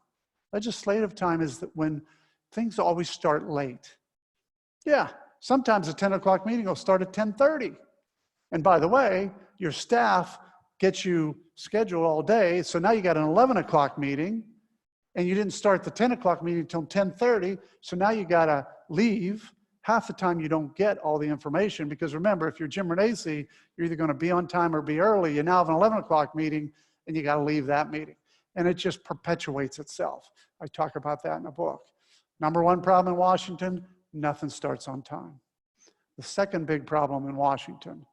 Legislative time is that when things always start late. Yeah, sometimes a 10 o'clock meeting will start at 10:30. And by the way, your staff gets you scheduled all day, so now you got an 11 o'clock meeting, and you didn't start the 10 o'clock meeting until 10:30, so now you got to leave. Half the time you don't get all the information, because remember, if you're Jim Renacci, you're either going to be on time or be early. You now have an 11 o'clock meeting, and you got to leave that meeting. And it just perpetuates itself. I talk about that in the book. Number one problem in Washington, nothing starts on time. The second big problem in Washington,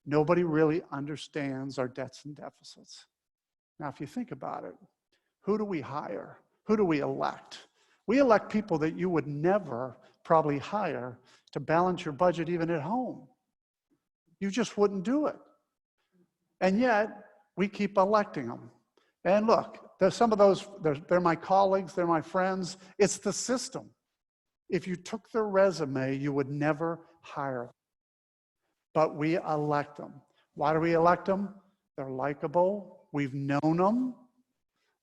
nobody really understands our debts and deficits. Now, if you think about it, who do we hire? Who do we elect? We elect people that you would never probably hire to balance your budget even at home. You just wouldn't do it. And yet, we keep electing them. And look, there's some of those, they're my colleagues, they're my friends. It's the system. If you took their resume, you would never hire them. But we elect them. Why do we elect them? They're likable. We've known them.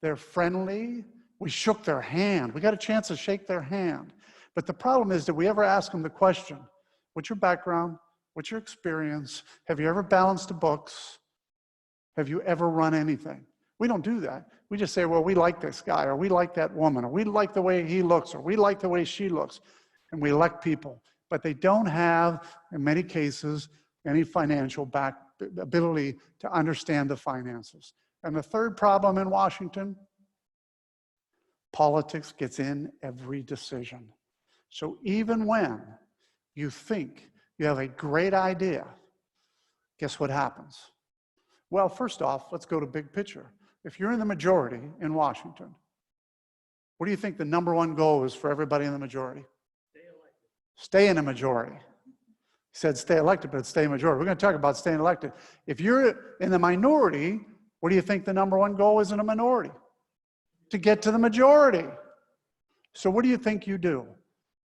They're friendly. We shook their hand. We got a chance to shake their hand. But the problem is, did we ever ask them the question, what's your background? What's your experience? Have you ever balanced the books? Have you ever run anything? We don't do that. We just say, well, we like this guy, or we like that woman, or we like the way he looks, or we like the way she looks. And we elect people. But they don't have, in many cases, any financial ability to understand the finances. And the third problem in Washington, politics gets in every decision. So even when you think you have a great idea, guess what happens? Well, first off, let's go to big picture. If you're in the majority in Washington, what do you think the number one goal is for everybody in the majority? Stay elected. Stay in a majority. He said stay elected, but stay in majority. We're going to talk about staying elected. If you're in the minority, what do you think the number one goal is in a minority? To get to the majority. So what do you think you do?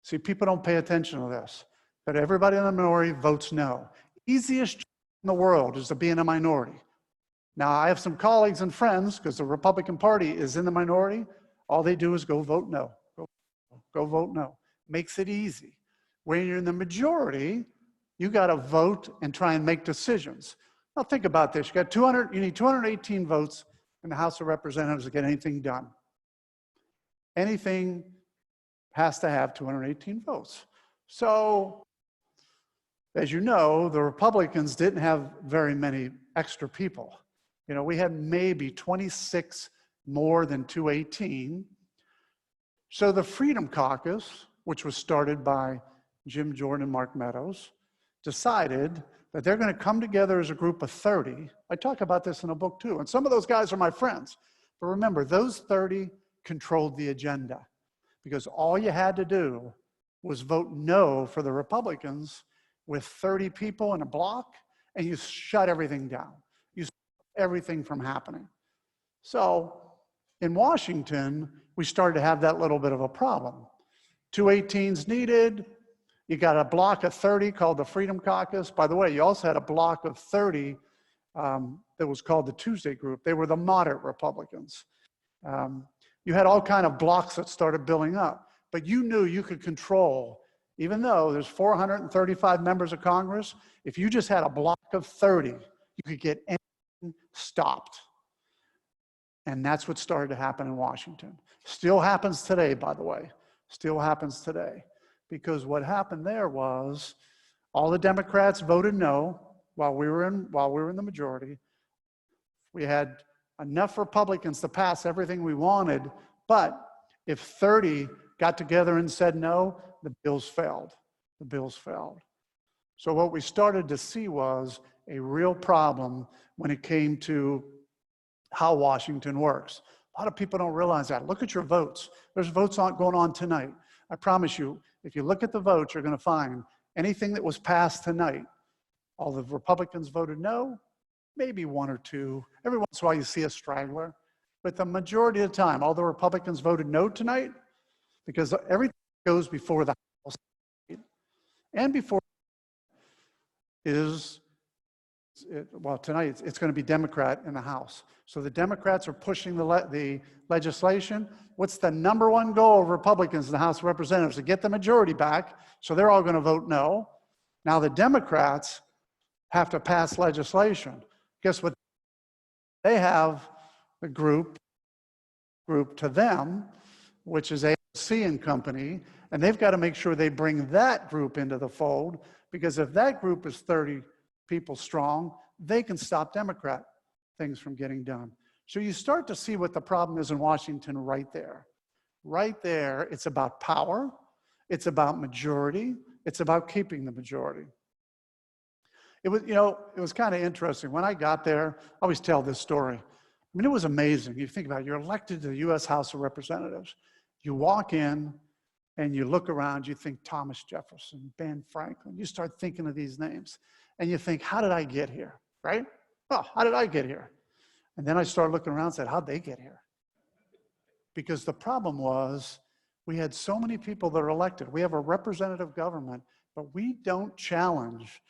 See, people don't pay attention to this, but everybody in the minority votes no. Easiest in the world is to be in a minority. Now, I have some colleagues and friends, because the Republican Party is in the minority, all they do is go vote no. Go vote no. Makes it easy. When you're in the majority, you got to vote and try and make decisions. Now, think about this. You need 218 votes in the House of Representatives to get anything done. Anything has to have 218 votes. So, as you know, the Republicans didn't have very many extra people. You know, we had maybe 26 more than 218. So the Freedom Caucus, which was started by Jim Jordan and Mark Meadows, decided that they're going to come together as a group of 30. I talk about this in a book too, and some of those guys are my friends. But remember, those 30 controlled the agenda, because all you had to do was vote no for the Republicans with 30 people in a block, and you shut everything down. You stop everything from happening. So in Washington, we started to have that little bit of a problem. 218s needed. You got a block of 30 called the Freedom Caucus. By the way, you also had a block of 30 that was called the Tuesday Group. They were the moderate Republicans. You had all kind of blocks that started building up, but you knew you could control, even though there's 435 members of Congress, if you just had a block of 30, you could get anything stopped. And that's what started to happen in Washington. Still happens today, by the way. Still happens today. Because what happened there was all the Democrats voted no while we were in the majority. We had enough Republicans to pass everything we wanted, but if 30 got together and said no, the bills failed. The bills failed. So what we started to see was a real problem when it came to how Washington works. A lot of people don't realize that. Look at your votes. There's votes going on tonight. I promise you, if you look at the votes, you're going to find anything that was passed tonight, all the Republicans voted no, maybe one or two. Every once in a while you see a straggler. But the majority of the time, all the Republicans voted no tonight, because everything goes before the House and before well, tonight it's going to be Democrat in the House. So the Democrats are pushing the legislation. What's the number one goal of Republicans in the House of Representatives? To get the majority back, so they're all going to vote no. Now the Democrats have to pass legislation. Guess what? They have the group to them, which is AOC and company, and they've got to make sure they bring that group into the fold, because if that group is 30 people strong, they can stop Democrat things from getting done. So you start to see what the problem is in Washington right there. Right there, it's about power. It's about majority. It's about keeping the majority. It was, you know, it was kind of interesting. When I got there, I always tell this story. I mean, it was amazing. You think about it, you're elected to the U.S. House of Representatives. You walk in and you look around, you think Thomas Jefferson, Ben Franklin. You start thinking of these names and you think, how did I get here, right? Well, how did I get here? And then I started looking around and said, how'd they get here? Because the problem was we had so many people that are elected. We have a representative government, but we don't challenge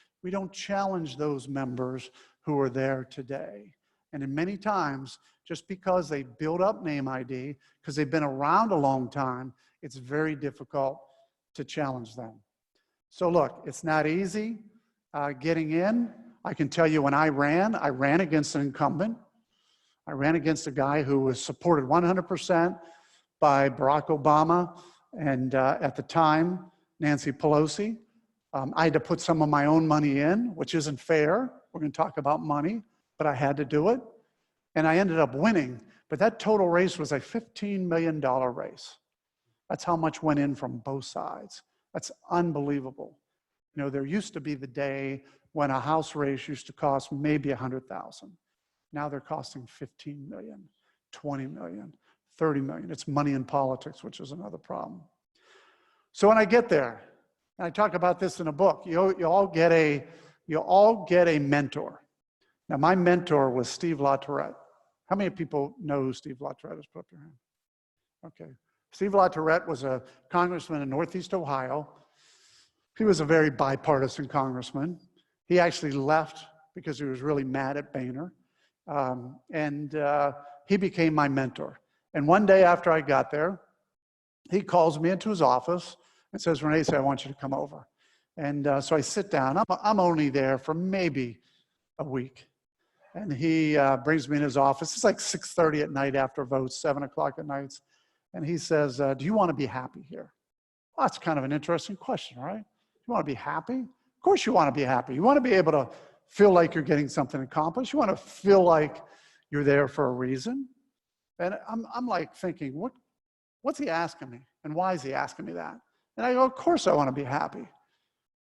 those members who are there today. And in many times, just because they build up name ID, because they've been around a long time, it's very difficult to challenge them. So look, it's not easy getting in. I can tell you when I ran against an incumbent. I ran against a guy who was supported 100% by Barack Obama and at the time, Nancy Pelosi. I had to put some of my own money in, which isn't fair. We're going to talk about money, but I had to do it. And I ended up winning. But that total race was a $15 million race. That's how much went in from both sides. That's unbelievable. You know, there used to be the day when a House race used to cost maybe $100,000. Now they're costing 15 million, 20 million, 30 million. It's money in politics, which is another problem. So when I get there, and I talk about this in a book, you all get a mentor. Now my mentor was Steve LaTourette. How many people know who Steve LaTourette is? Put up your hand. Okay. Steve LaTourette was a congressman in Northeast Ohio. He was a very bipartisan congressman. He actually left because he was really mad at Boehner. He became my mentor. And one day after I got there, he calls me into his office and says, Renacci, I want you to come over. And so I sit down. I'm only there for maybe a week. And he brings me in his office. It's like 6:30 at night after votes, 7 o'clock at night. And he says, do you want to be happy here? Well, that's kind of an interesting question, right? You want to be happy? Of course you want to be happy. You want to be able to feel like you're getting something accomplished. You want to feel like you're there for a reason. And I'm like thinking, what's he asking me? And why is he asking me that? And I go, of course I want to be happy.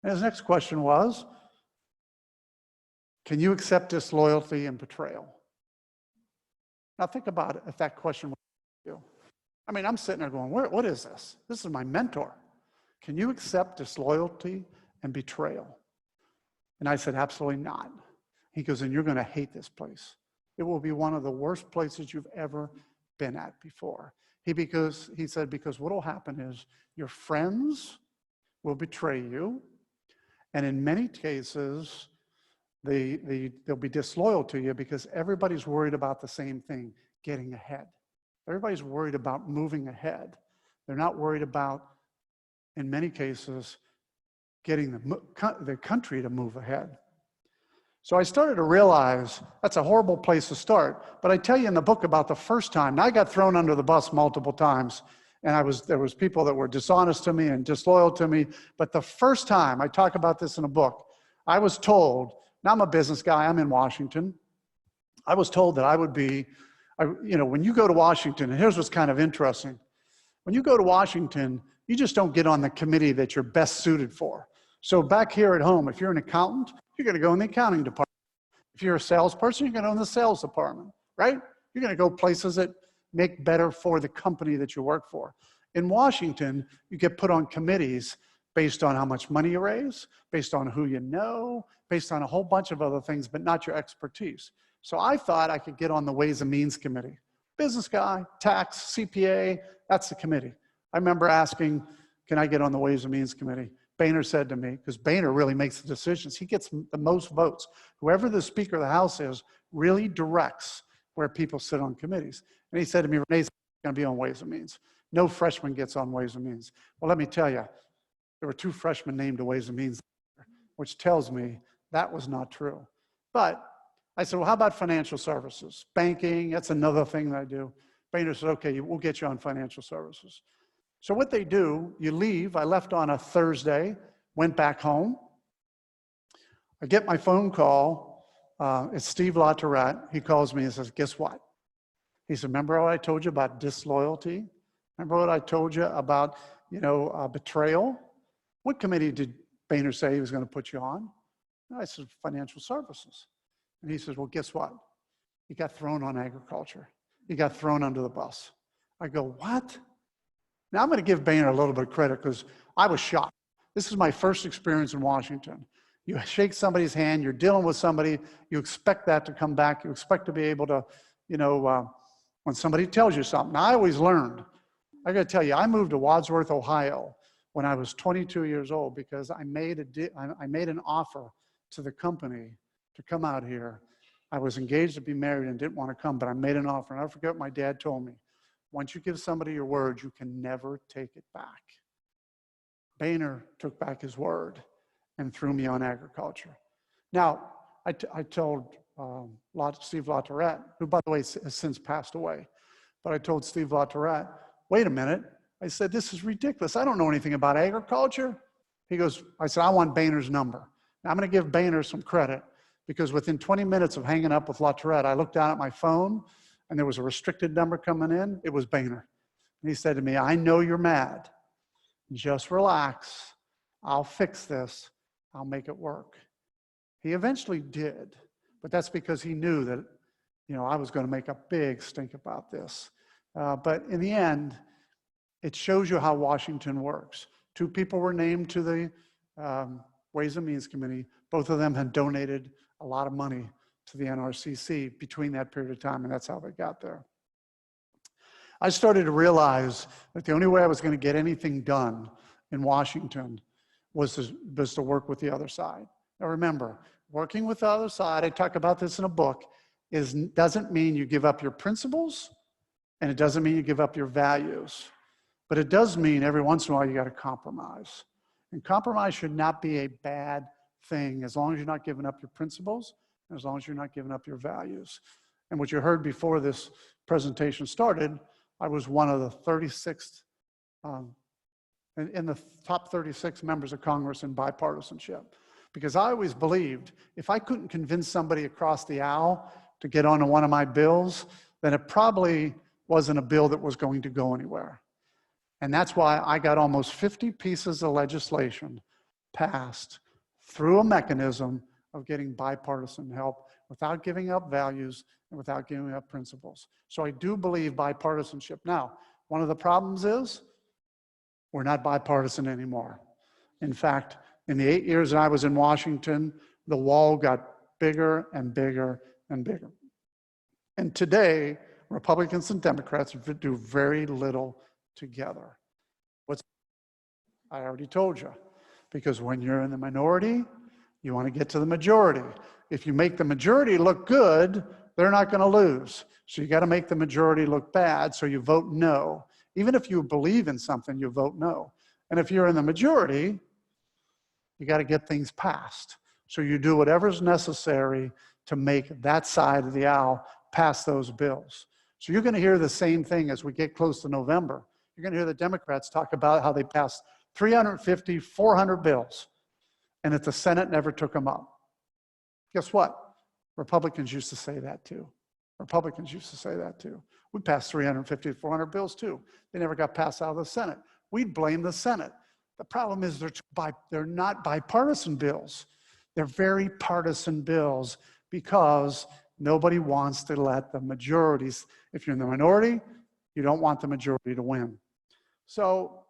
And his next question was, can you accept disloyalty and betrayal? Now think about it, if that question was you. I mean, I'm sitting there going, what is this? This is my mentor. Can you accept disloyalty and betrayal? And I said, absolutely not. He goes, and you're going to hate this place. It will be one of the worst places you've ever been at before. He said, because what will happen is your friends will betray you. And in many cases, they'll be disloyal to you because everybody's worried about the same thing, getting ahead. Everybody's worried about moving ahead. They're not worried about, in many cases, getting the country to move ahead. So I started to realize that's a horrible place to start. But I tell you in the book about the first time, and I got thrown under the bus multiple times, and there was people that were dishonest to me and disloyal to me. But the first time, I talk about this in a book, I was told, now I'm a business guy, I'm in Washington. I was told that I would be, when you go to Washington, and here's what's kind of interesting. When you go to Washington, you just don't get on the committee that you're best suited for. So back here at home, if you're an accountant, you're going to go in the accounting department. If you're a salesperson, you're going to go in the sales department, right? You're going to go places that make better for the company that you work for. In Washington, you get put on committees based on how much money you raise, based on who you know, based on a whole bunch of other things, but not your expertise. So I thought I could get on the Ways and Means Committee. Business guy, tax, CPA, that's the committee. I remember asking, can I get on the Ways and Means Committee? Boehner said to me, because Boehner really makes the decisions, he gets the most votes. Whoever the Speaker of the House is really directs where people sit on committees. And he said to me, Renae's going to be on Ways and Means. No freshman gets on Ways and Means. Well, let me tell you, there were 2 freshmen named to Ways and Means, which tells me that was not true. But I said, well, how about financial services? Banking, that's another thing that I do. Boehner said, okay, we'll get you on financial services. So what they do, you leave. I left on a Thursday, went back home. I get my phone call. It's Steve LaTourette. He calls me and says, guess what? He said, remember what I told you about disloyalty Remember what I told you about, betrayal? What committee did Boehner say he was going to put you on? I said, financial services. And he says, well, guess what? You got thrown on agriculture. You got thrown under the bus. I go, what? Now I'm going to give Boehner a little bit of credit because I was shocked. This is my first experience in Washington. You shake somebody's hand, you're dealing with somebody, you expect that to come back, you expect to be able to, when somebody tells you something. Now, I always learned, I got to tell you, I moved to Wadsworth, Ohio when I was 22 years old because I made an offer to the company to come out here. I was engaged to be married and didn't want to come, but I made an offer. And I forget what my dad told me. Once you give somebody your word, you can never take it back. Boehner took back his word and threw me on agriculture. Now, I told Steve LaTourette, who, by the way, has since passed away, but I told Steve LaTourette, wait a minute. I said, this is ridiculous. I don't know anything about agriculture. I said, I want Boehner's number. Now, I'm going to give Boehner some credit because within 20 minutes of hanging up with LaTourette, I looked down at my phone and there was a restricted number coming in. It was Boehner. And he said to me, I know you're mad. Just relax. I'll fix this. I'll make it work. He eventually did, but that's because he knew that, I was going to make a big stink about this. But in the end, it shows you how Washington works. 2 people were named to the Ways and Means Committee. Both of them had donated a lot of money to the NRCC between that period of time, and that's how they got there. I started to realize that the only way I was going to get anything done in Washington was to work with the other side. Now remember, working with the other side, I talk about this in a book, doesn't mean you give up your principles, and it doesn't mean you give up your values. But it does mean every once in a while you got to compromise. And compromise should not be a bad thing as long as you're not giving up your principles and as long as you're not giving up your values. And what you heard before this presentation started, I was one of the 36th, in the top 36 members of Congress in bipartisanship. Because I always believed if I couldn't convince somebody across the aisle to get onto one of my bills, then it probably wasn't a bill that was going to go anywhere. And that's why I got almost 50 pieces of legislation passed through a mechanism of getting bipartisan help without giving up values and without giving up principles. So I do believe bipartisanship. Now, one of the problems is we're not bipartisan anymore. In fact, in the 8 years that I was in Washington, the wall got bigger and bigger and bigger. And today, Republicans and Democrats do very little together. I already told you, because when you're in the minority, you want to get to the majority. If you make the majority look good, they're not going to lose. So you got to make the majority look bad, so you vote no. Even if you believe in something, you vote no. And if you're in the majority, you got to get things passed. So you do whatever's necessary to make that side of the aisle pass those bills. So you're going to hear the same thing as we get close to November. You're going to hear the Democrats talk about how they passed 350, 400 bills, and that the Senate never took them up. Guess what? Republicans used to say that too. Republicans used to say that too. We passed 350, 400 bills too. They never got passed out of the Senate. We'd blame the Senate. The problem is they're not bipartisan bills. They're very partisan bills because nobody wants to let the majorities, if you're in the minority, you don't want the majority to win. So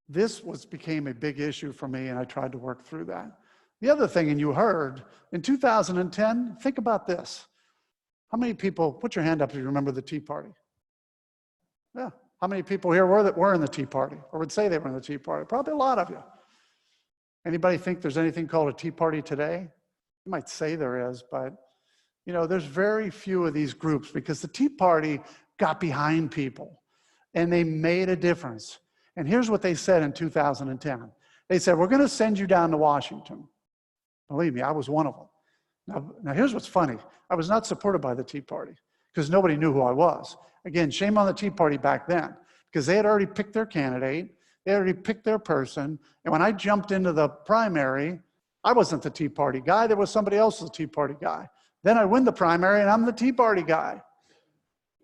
this became a big issue for me, and I tried to work through that. The other thing, and you heard, in 2010, think about this. How many people, put your hand up if you remember the Tea Party? Yeah. How many people here were in the Tea Party or would say they were in the Tea Party? Probably a lot of you. Anybody think there's anything called a Tea Party today? You might say there is, but there's very few of these groups because the Tea Party got behind people and they made a difference. And here's what they said in 2010. They said, we're going to send you down to Washington. Believe me, I was one of them. Now here's what's funny. I was not supported by the Tea Party because nobody knew who I was. Again, shame on the Tea Party back then because they had already picked their candidate. They had already picked their person. And when I jumped into the primary, I wasn't the Tea Party guy. There was somebody else who was the Tea Party guy. Then I win the primary and I'm the Tea Party guy.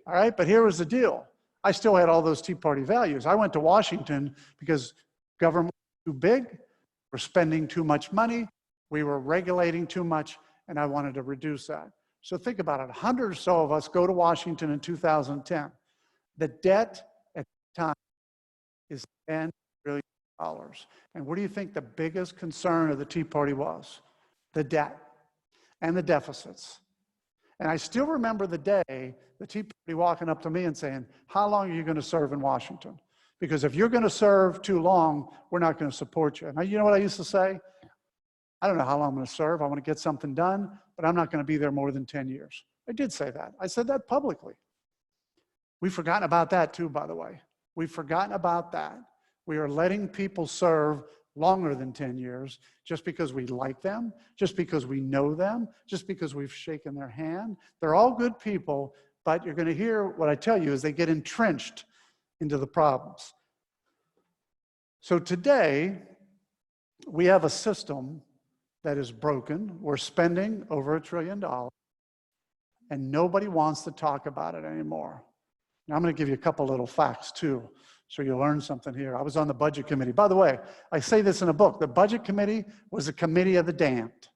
All right, but here was the deal. I still had all those Tea Party values. I went to Washington because government was too big, we're spending too much money, we were regulating too much, and I wanted to reduce that. So think about it, 100 or so of us go to Washington in 2010. The debt at the time is $10 trillion. And what do you think the biggest concern of the Tea Party was? The debt and the deficits. And I still remember the day the Tea Party walking up to me and saying, how long are you going to serve in Washington? Because if you're going to serve too long, we're not going to support you. And you know what I used to say? I don't know how long I'm going to serve. I want to get something done, but I'm not going to be there more than 10 years. I did say that. I said that publicly. We've forgotten about that too, by the way. We've forgotten about that. We are letting people serve longer than 10 years just because we like them, just because we know them, just because we've shaken their hand. They're all good people, but you're going to hear what I tell you is they get entrenched into the problems. So today, we have a system that is broken. We're spending over $1 trillion, and nobody wants to talk about it anymore. Now, I'm going to give you a couple little facts, too, so you'll learn something here. I was on the Budget Committee. By the way, I say this in a book. The Budget Committee was a committee of the damned.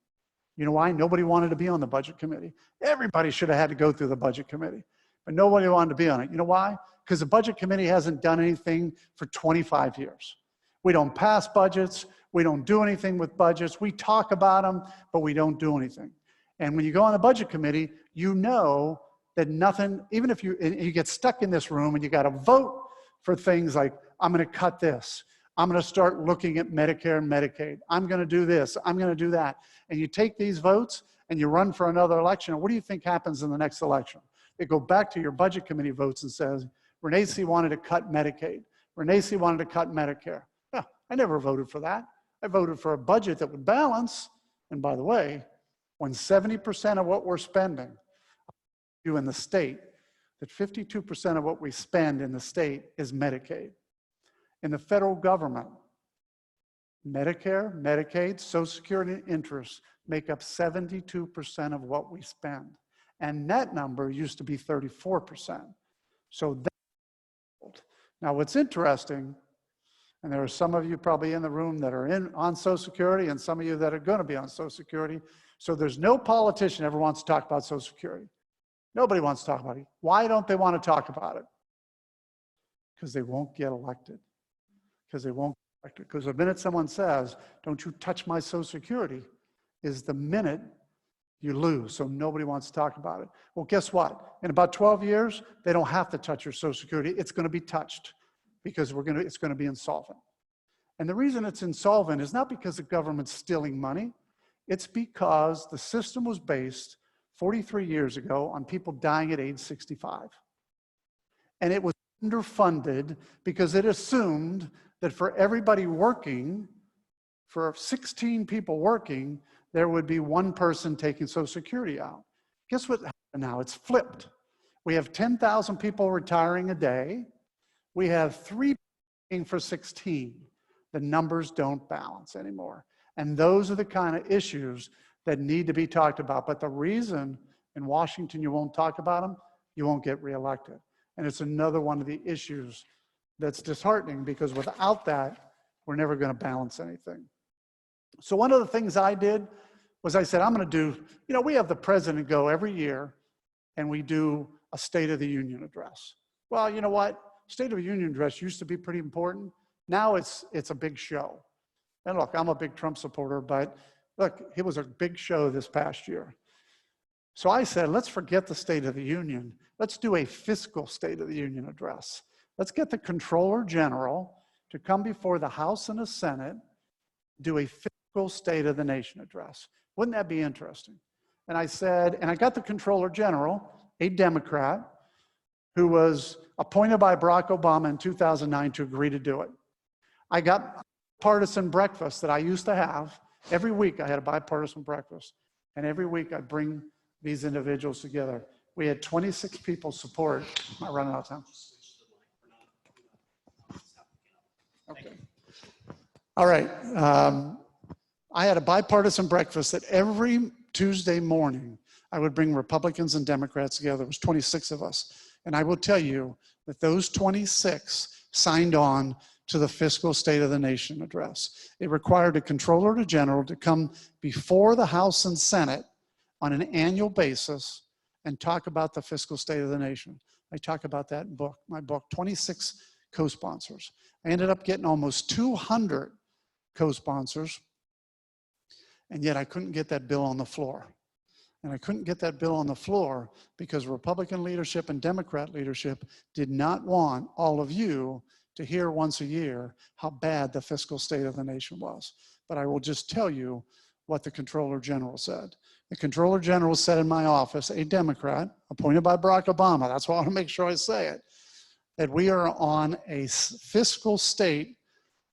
You know why? Nobody wanted to be on the Budget Committee. Everybody should have had to go through the Budget Committee, but nobody wanted to be on it. You know why? Because the Budget Committee hasn't done anything for 25 years. We don't pass budgets. We don't do anything with budgets. We talk about them, but we don't do anything. And when you go on the Budget Committee, you know that nothing, even if you get stuck in this room and you got to vote for things like, I'm going to cut this. I'm going to start looking at Medicare and Medicaid. I'm going to do this. I'm going to do that. And you take these votes and you run for another election. What do you think happens in the next election? They go back to your Budget Committee votes and says, Renacci wanted to cut Medicaid. Renacci wanted to cut Medicare. Yeah, I never voted for that. I voted for a budget that would balance. And by the way, when 70% of what we're spending you in the state, that 52% of what we spend in the state is Medicaid. In the federal government, Medicare, Medicaid, Social Security, and interest make up 72% of what we spend. And that number used to be 34%. So that's, now what's interesting, and there are some of you probably in the room that are on Social Security and some of you that are going to be on Social Security. So there's no politician ever wants to talk about Social Security. Nobody wants to talk about it. Why don't they want to talk about it? Because they won't get elected. Because they won't get elected. Because the minute someone says, don't you touch my Social Security, is the minute you lose. So nobody wants to talk about it. Well, guess what? In about 12 years, they don't have to touch your Social Security. It's going to be touched because it's going to be insolvent. And the reason it's insolvent is not because the government's stealing money. It's because the system was based 43 years ago on people dying at age 65. And it was underfunded because it assumed that for everybody working, for 16 people working, there would be one person taking Social Security out. Guess what happened now? It's flipped. We have 10,000 people retiring a day. We have 3 paying for 16. The numbers don't balance anymore. And those are the kind of issues that need to be talked about. But the reason in Washington you won't talk about them, you won't get reelected. And it's another one of the issues that's disheartening because without that, we're never going to balance anything. So one of the things I did was I said, I'm going to do, you know, we have the president go every year and we do a State of the Union address. Well, you know what? State of the Union address used to be pretty important. Now it's a big show. And look, I'm a big Trump supporter, but look, it was a big show this past year. So I said, let's forget the State of the Union. Let's do a fiscal State of the Union address. Let's get the Comptroller General to come before the House and the Senate, do a fiscal State of the Nation address. Wouldn't that be interesting? And I said, and I got the Comptroller General, a Democrat, who was appointed by Barack Obama in 2009 to agree to do it. I got bipartisan breakfast that I used to have. Every week I had a bipartisan breakfast. And every week I'd bring these individuals together. We had 26 people support. Am I running out of time? Okay. All right. I had a bipartisan breakfast that every Tuesday morning I would bring Republicans and Democrats together. It was 26 of us. And I will tell you, that those 26 signed on to the fiscal State of the Nation address. It required a Comptroller General to come before the House and Senate on an annual basis and talk about the fiscal state of the nation. I talk about that in my book, 26 co-sponsors. I ended up getting almost 200 co-sponsors, and yet I couldn't get that bill on the floor. And I couldn't get that bill on the floor because Republican leadership and Democrat leadership did not want all of you to hear once a year how bad the fiscal state of the nation was. But I will just tell you what the Comptroller General said. The Comptroller General said in my office, a Democrat appointed by Barack Obama, that's why I want to make sure I say it, that we are on a fiscal state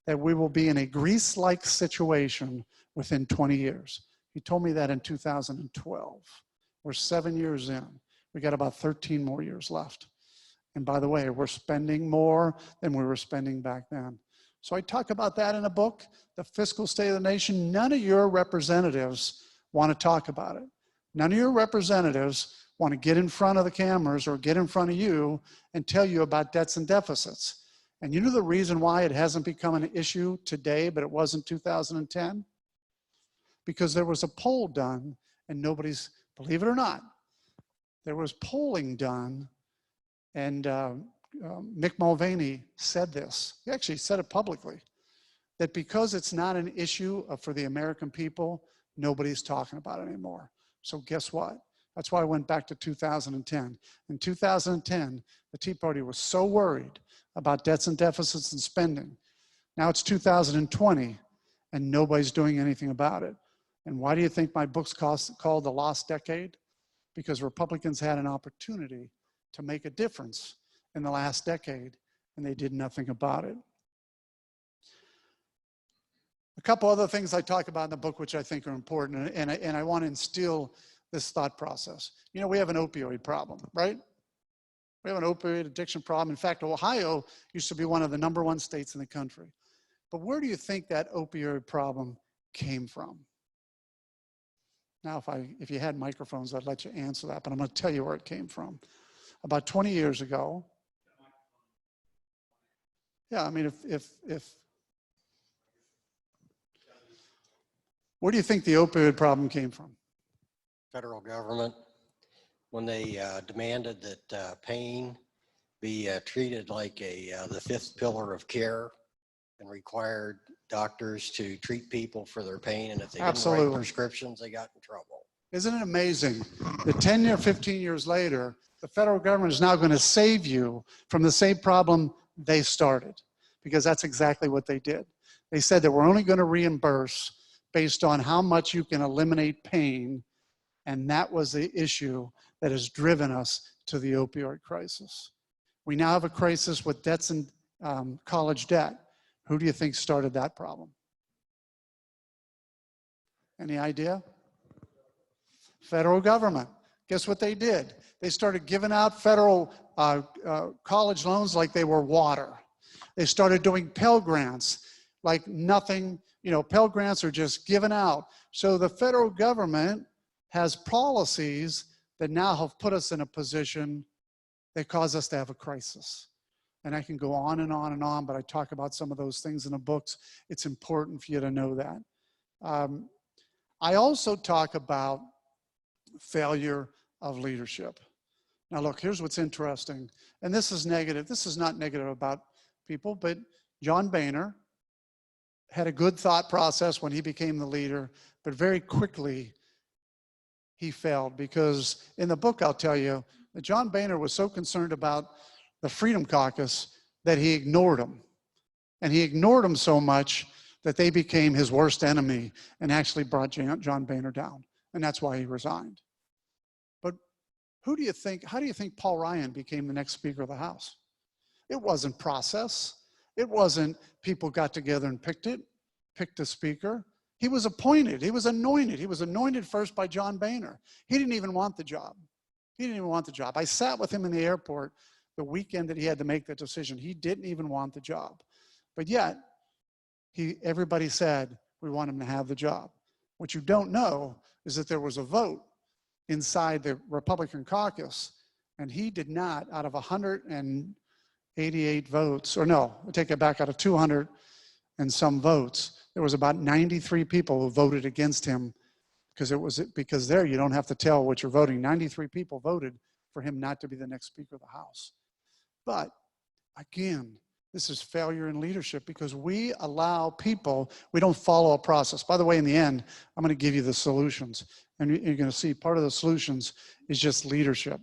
that we will be in a Greece-like situation within 20 years. He told me that in 2012. We're 7 years in. We got about 13 more years left. And by the way, we're spending more than we were spending back then. So I talk about that in a book, The Fiscal State of the Nation. None of your representatives want to talk about it. None of your representatives want to get in front of the cameras or get in front of you and tell you about debts and deficits. And you know the reason why it hasn't become an issue today, but it was in 2010? Because there was a poll done and nobody's, believe it or not, there was polling done, and Mick Mulvaney said this. He actually said it publicly, that because it's not an issue for the American people, nobody's talking about it anymore. So guess what? That's why I went back to 2010. In 2010, the Tea Party was so worried about debts and deficits and spending. Now it's 2020, and nobody's doing anything about it. And why do you think my book's called The Lost Decade? Because Republicans had an opportunity to make a difference in the last decade, and they did nothing about it. A couple other things I talk about in the book which I think are important, and I want to instill this thought process. You know, we have an opioid problem, right? We have an opioid addiction problem. In fact, Ohio used to be one of the #1 states in the country. But where do you think that opioid problem came from? Now, if you had microphones, I'd let you answer that, but I'm going to tell you where it came from. About 20 years ago, yeah, I mean, where do you think the opioid problem came from? Federal government, when they demanded that pain be treated like the fifth pillar of care and required doctors to treat people for their pain, and if they didn't write prescriptions, they got in trouble. Isn't it amazing that 10 or 15 years later, the federal government is now going to save you from the same problem they started? Because that's exactly what they did. They said that we're only going to reimburse based on how much you can eliminate pain, and that was the issue that has driven us to the opioid crisis. We now have a crisis with debts and college debt. Who do you think started that problem? Any idea? Federal government. Guess what they did? They started giving out federal college loans like they were water. They started doing Pell Grants like nothing. You know, Pell Grants are just given out. So the federal government has policies that now have put us in a position that cause us to have a crisis. And I can go on and on and on, but I talk about some of those things in the books. It's important for you to know that. I also talk about failure of leadership. Now look, here's what's interesting. And this is negative. This is not negative about people, but John Boehner had a good thought process when he became the leader, but very quickly he failed, because in the book I'll tell you that John Boehner was so concerned about the Freedom Caucus that he ignored them. And he ignored them so much that they became his worst enemy and actually brought John Boehner down. And that's why he resigned. But how do you think Paul Ryan became the next Speaker of the House? It wasn't process. It wasn't people got together and picked a speaker. He was appointed, he was anointed. He was anointed first by John Boehner. He didn't even want the job. He didn't even want the job. I sat with him in the airport the weekend that he had to make that decision. He didn't even want the job. But yet, everybody said, we want him to have the job. What you don't know is that there was a vote inside the Republican caucus, and he did not, out of 100 and 88 votes, or no, I take it back, out of 200 and some votes, there was about 93 people who voted against him because there you don't have to tell what you're voting. 93 people voted for him not to be the next Speaker of the House. But again, this is failure in leadership because we allow people, we don't follow a process. By the way, in the end, I'm going to give you the solutions. And you're going to see part of the solutions is just leadership.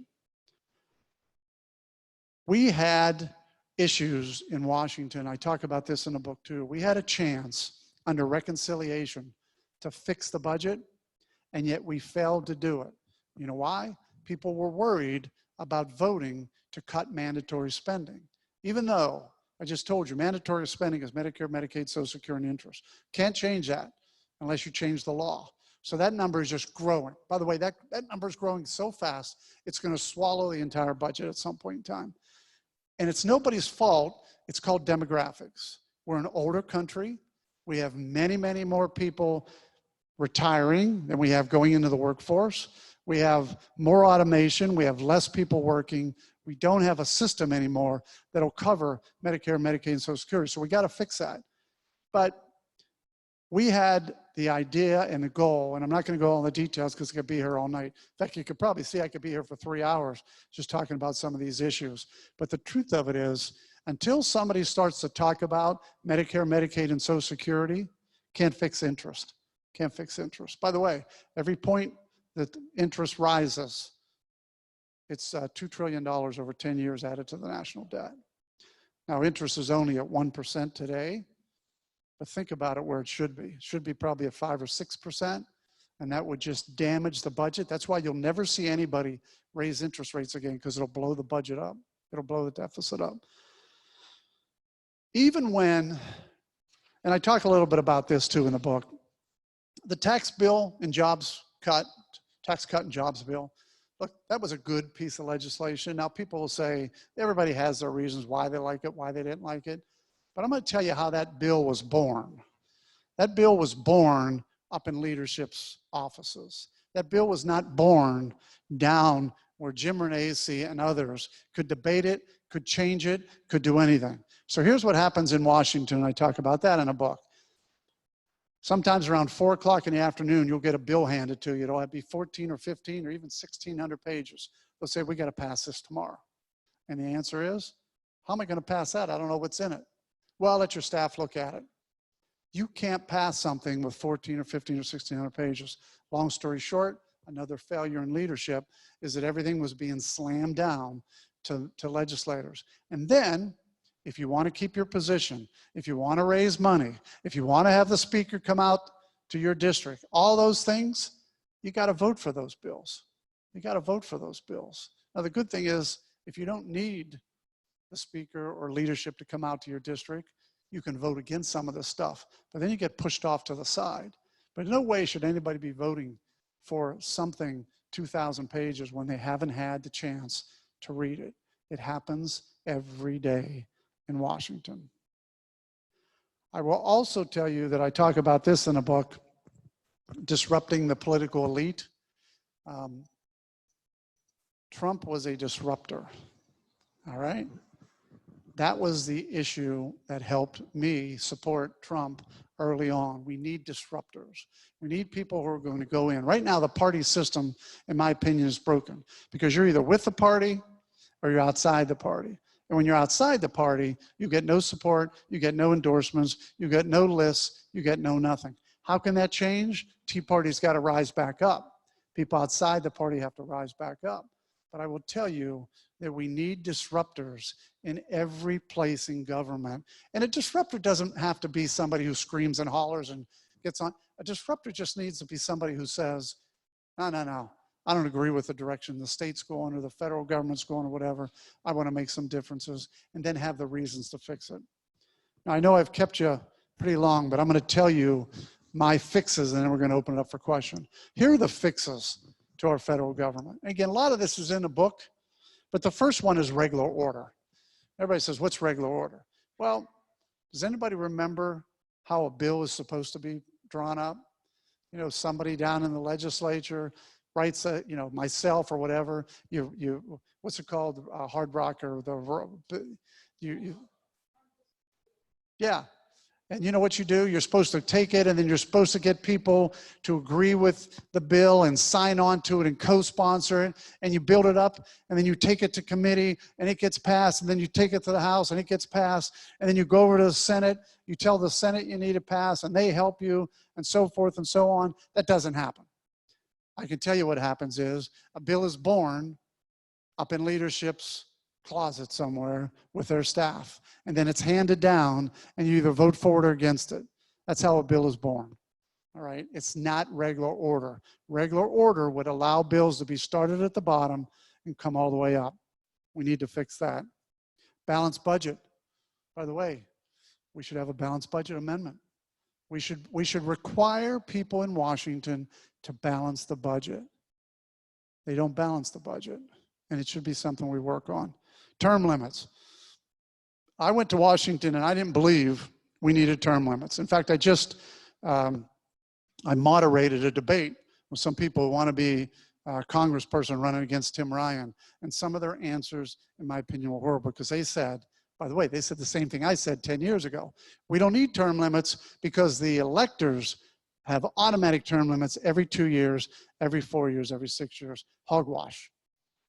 We had issues in Washington. I talk about this in the book too. We had a chance under reconciliation to fix the budget, and yet we failed to do it. You know why? People were worried about voting to cut mandatory spending. Even though I just told you mandatory spending is Medicare, Medicaid, Social Security, and interest. Can't change that unless you change the law. So that number is just growing. By the way, that number is growing so fast, it's going to swallow the entire budget at some point in time. And it's nobody's fault. It's called demographics. We're an older country. We have many, many more people retiring than we have going into the workforce. We have more automation. We have less people working. We don't have a system anymore that'll cover Medicare, Medicaid, and Social Security. So we got to fix that. But we had the idea and the goal, and I'm not going to go into the details because I could be here all night. In fact, you could probably see I could be here for 3 hours just talking about some of these issues. But the truth of it is, until somebody starts to talk about Medicare, Medicaid, and Social Security, can't fix interest. Can't fix interest. By the way, every point that interest rises, it's $2 trillion over 10 years added to the national debt. Now, interest is only at 1% today, but think about it where it should be. It should be probably at 5 or 6%, and that would just damage the budget. That's why you'll never see anybody raise interest rates again, because it'll blow the budget up. It'll blow the deficit up. Even when, and I talk a little bit about this too in the book, the tax bill and jobs cut, tax cut and jobs bill, look, that was a good piece of legislation. Now people will say, everybody has their reasons why they like it, why they didn't like it. But I'm going to tell you how that bill was born. That bill was born up in leadership's offices. That bill was not born down where Jim Renacci and others could debate it, could change it, could do anything. So here's what happens in Washington. I talk about that in a book. Sometimes around 4 o'clock in the afternoon, you'll get a bill handed to you. It'll be 14 or 15 or even 1,600 pages. They'll say, we got to pass this tomorrow. And the answer is, how am I going to pass that? I don't know what's in it. Well, let your staff look at it. You can't pass something with 14 or 15 or 1,600 pages. Long story short, another failure in leadership is that everything was being slammed down to legislators. And then, if you want to keep your position, if you want to raise money, if you want to have the speaker come out to your district, all those things, you got to vote for those bills. You got to vote for those bills. Now, the good thing is, if you don't need the speaker or leadership to come out to your district, you can vote against some of this stuff. But then you get pushed off to the side. But in no way should anybody be voting for something 2,000 pages when they haven't had the chance to read it. It happens every day in Washington. I will also tell you that I talk about this in a book, Disrupting the Political Elite. Trump was a disruptor, all right? That was the issue that helped me support Trump early on. We need disruptors. We need people who are going to go in. Right now, the party system, in my opinion, is broken because you're either with the party or you're outside the party. And when you're outside the party, you get no support, you get no endorsements, you get no lists, you get no nothing. How can that change? Tea Party's got to rise back up. People outside the party have to rise back up. But I will tell you that we need disruptors in every place in government. And a disruptor doesn't have to be somebody who screams and hollers and gets on. A disruptor just needs to be somebody who says, no, I don't agree with the direction the state's going or the federal government's going or whatever. I want to make some differences and then have the reasons to fix it. Now, I know I've kept you pretty long, but I'm going to tell you my fixes and then we're going to open it up for questions. Here are the fixes to our federal government. And again, a lot of this is in the book, but the first one is regular order. Everybody says, what's regular order? Well, does anybody remember how a bill is supposed to be drawn up? You know, somebody down in the legislature writes a, you know, myself or whatever, what's it called, Hard Rock or Yeah. And you know what you do? You're supposed to take it, and then you're supposed to get people to agree with the bill and sign on to it and co-sponsor it, and you build it up, and then you take it to committee and it gets passed, and then you take it to the House and it gets passed, and then you go over to the Senate, you tell the Senate you need to pass, and they help you, and so forth and so on. That doesn't happen. I can tell you what happens is a bill is born up in leadership's closet somewhere with their staff, and then it's handed down, and you either vote for it or against it. That's how a bill is born. All right, it's not regular order. Regular order would allow bills to be started at the bottom and come all the way up. We need to fix that. Balanced budget. By the way, we should have a balanced budget amendment. We should require people in Washington to balance the budget. They don't balance the budget, and it should be something we work on. Term limits. I went to Washington and I didn't believe we needed term limits. In fact, I moderated a debate with some people who want to be a congressperson running against Tim Ryan. And some of their answers, in my opinion, were horrible because they said, by the way, they said the same thing I said 10 years ago. We don't need term limits because the electors have automatic term limits every 2 years, every 4 years, every 6 years. Hogwash.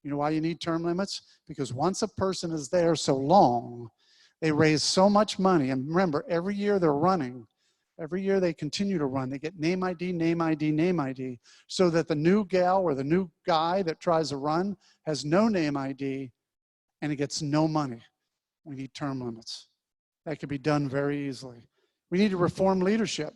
You know why you need term limits? Because once a person is there so long, they raise so much money. And remember, every year they're running, every year they continue to run. They get name ID, name ID, name ID, so that the new gal or the new guy that tries to run has no name ID and it gets no money. We need term limits. That could be done very easily. We need to reform leadership.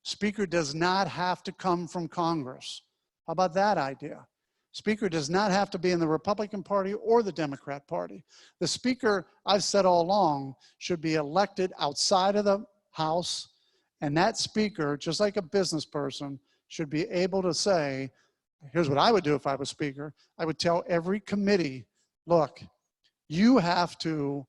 Speaker does not have to come from Congress. How about that idea? Speaker does not have to be in the Republican Party or the Democrat Party. The Speaker, I've said all along, should be elected outside of the House, and that Speaker, just like a business person, should be able to say, here's what I would do if I was Speaker. I would tell every committee, look, you have to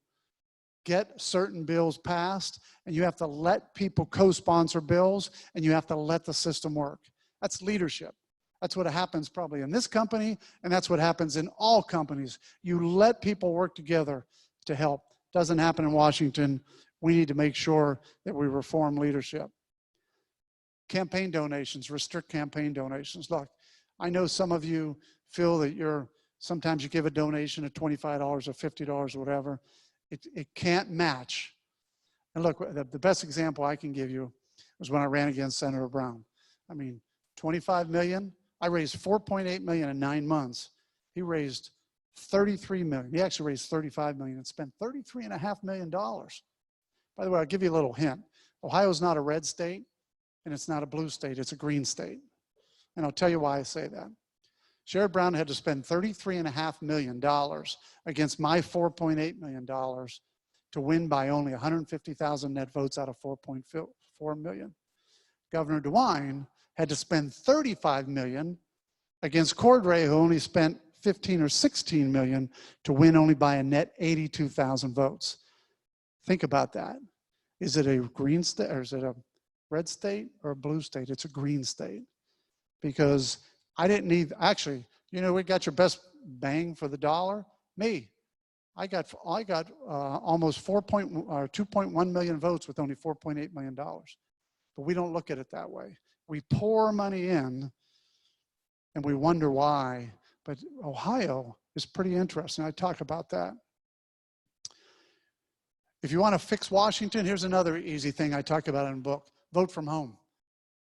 get certain bills passed, and you have to let people co-sponsor bills, and you have to let the system work. That's leadership. That's what happens probably in this company, and that's what happens in all companies. You let people work together to help. Doesn't happen in Washington. We need to make sure that we reform leadership. Campaign donations, restrict campaign donations. Look, I know some of you feel that sometimes you give a donation of $25 or $50 or whatever. It can't match. And look, the best example I can give you was when I ran against Senator Brown. I mean, 25 million. I raised 4.8 million in 9 months. He raised 33 million. He actually raised 35 million and spent $33.5 million. By the way, I'll give you a little hint. Ohio's not a red state and it's not a blue state, it's a green state. And I'll tell you why I say that. Sherrod Brown had to spend $33.5 million against my $4.8 million to win by only 150,000 net votes out of 4.4 million. Governor DeWine had to spend $35 million against Cordray, who only spent 15 or 16 million to win only by a net 82,000 votes. Think about that. Is it a green state, or is it a red state or a blue state? It's a green state. Because I didn't need, actually, you know, we got your best bang for the dollar? Me. I got almost 2.1 million votes with only $4.8 million. But we don't look at it that way. We pour money in and we wonder why. But Ohio is pretty interesting. I talk about that. If you want to fix Washington, here's another easy thing I talk about in the book. Vote from home.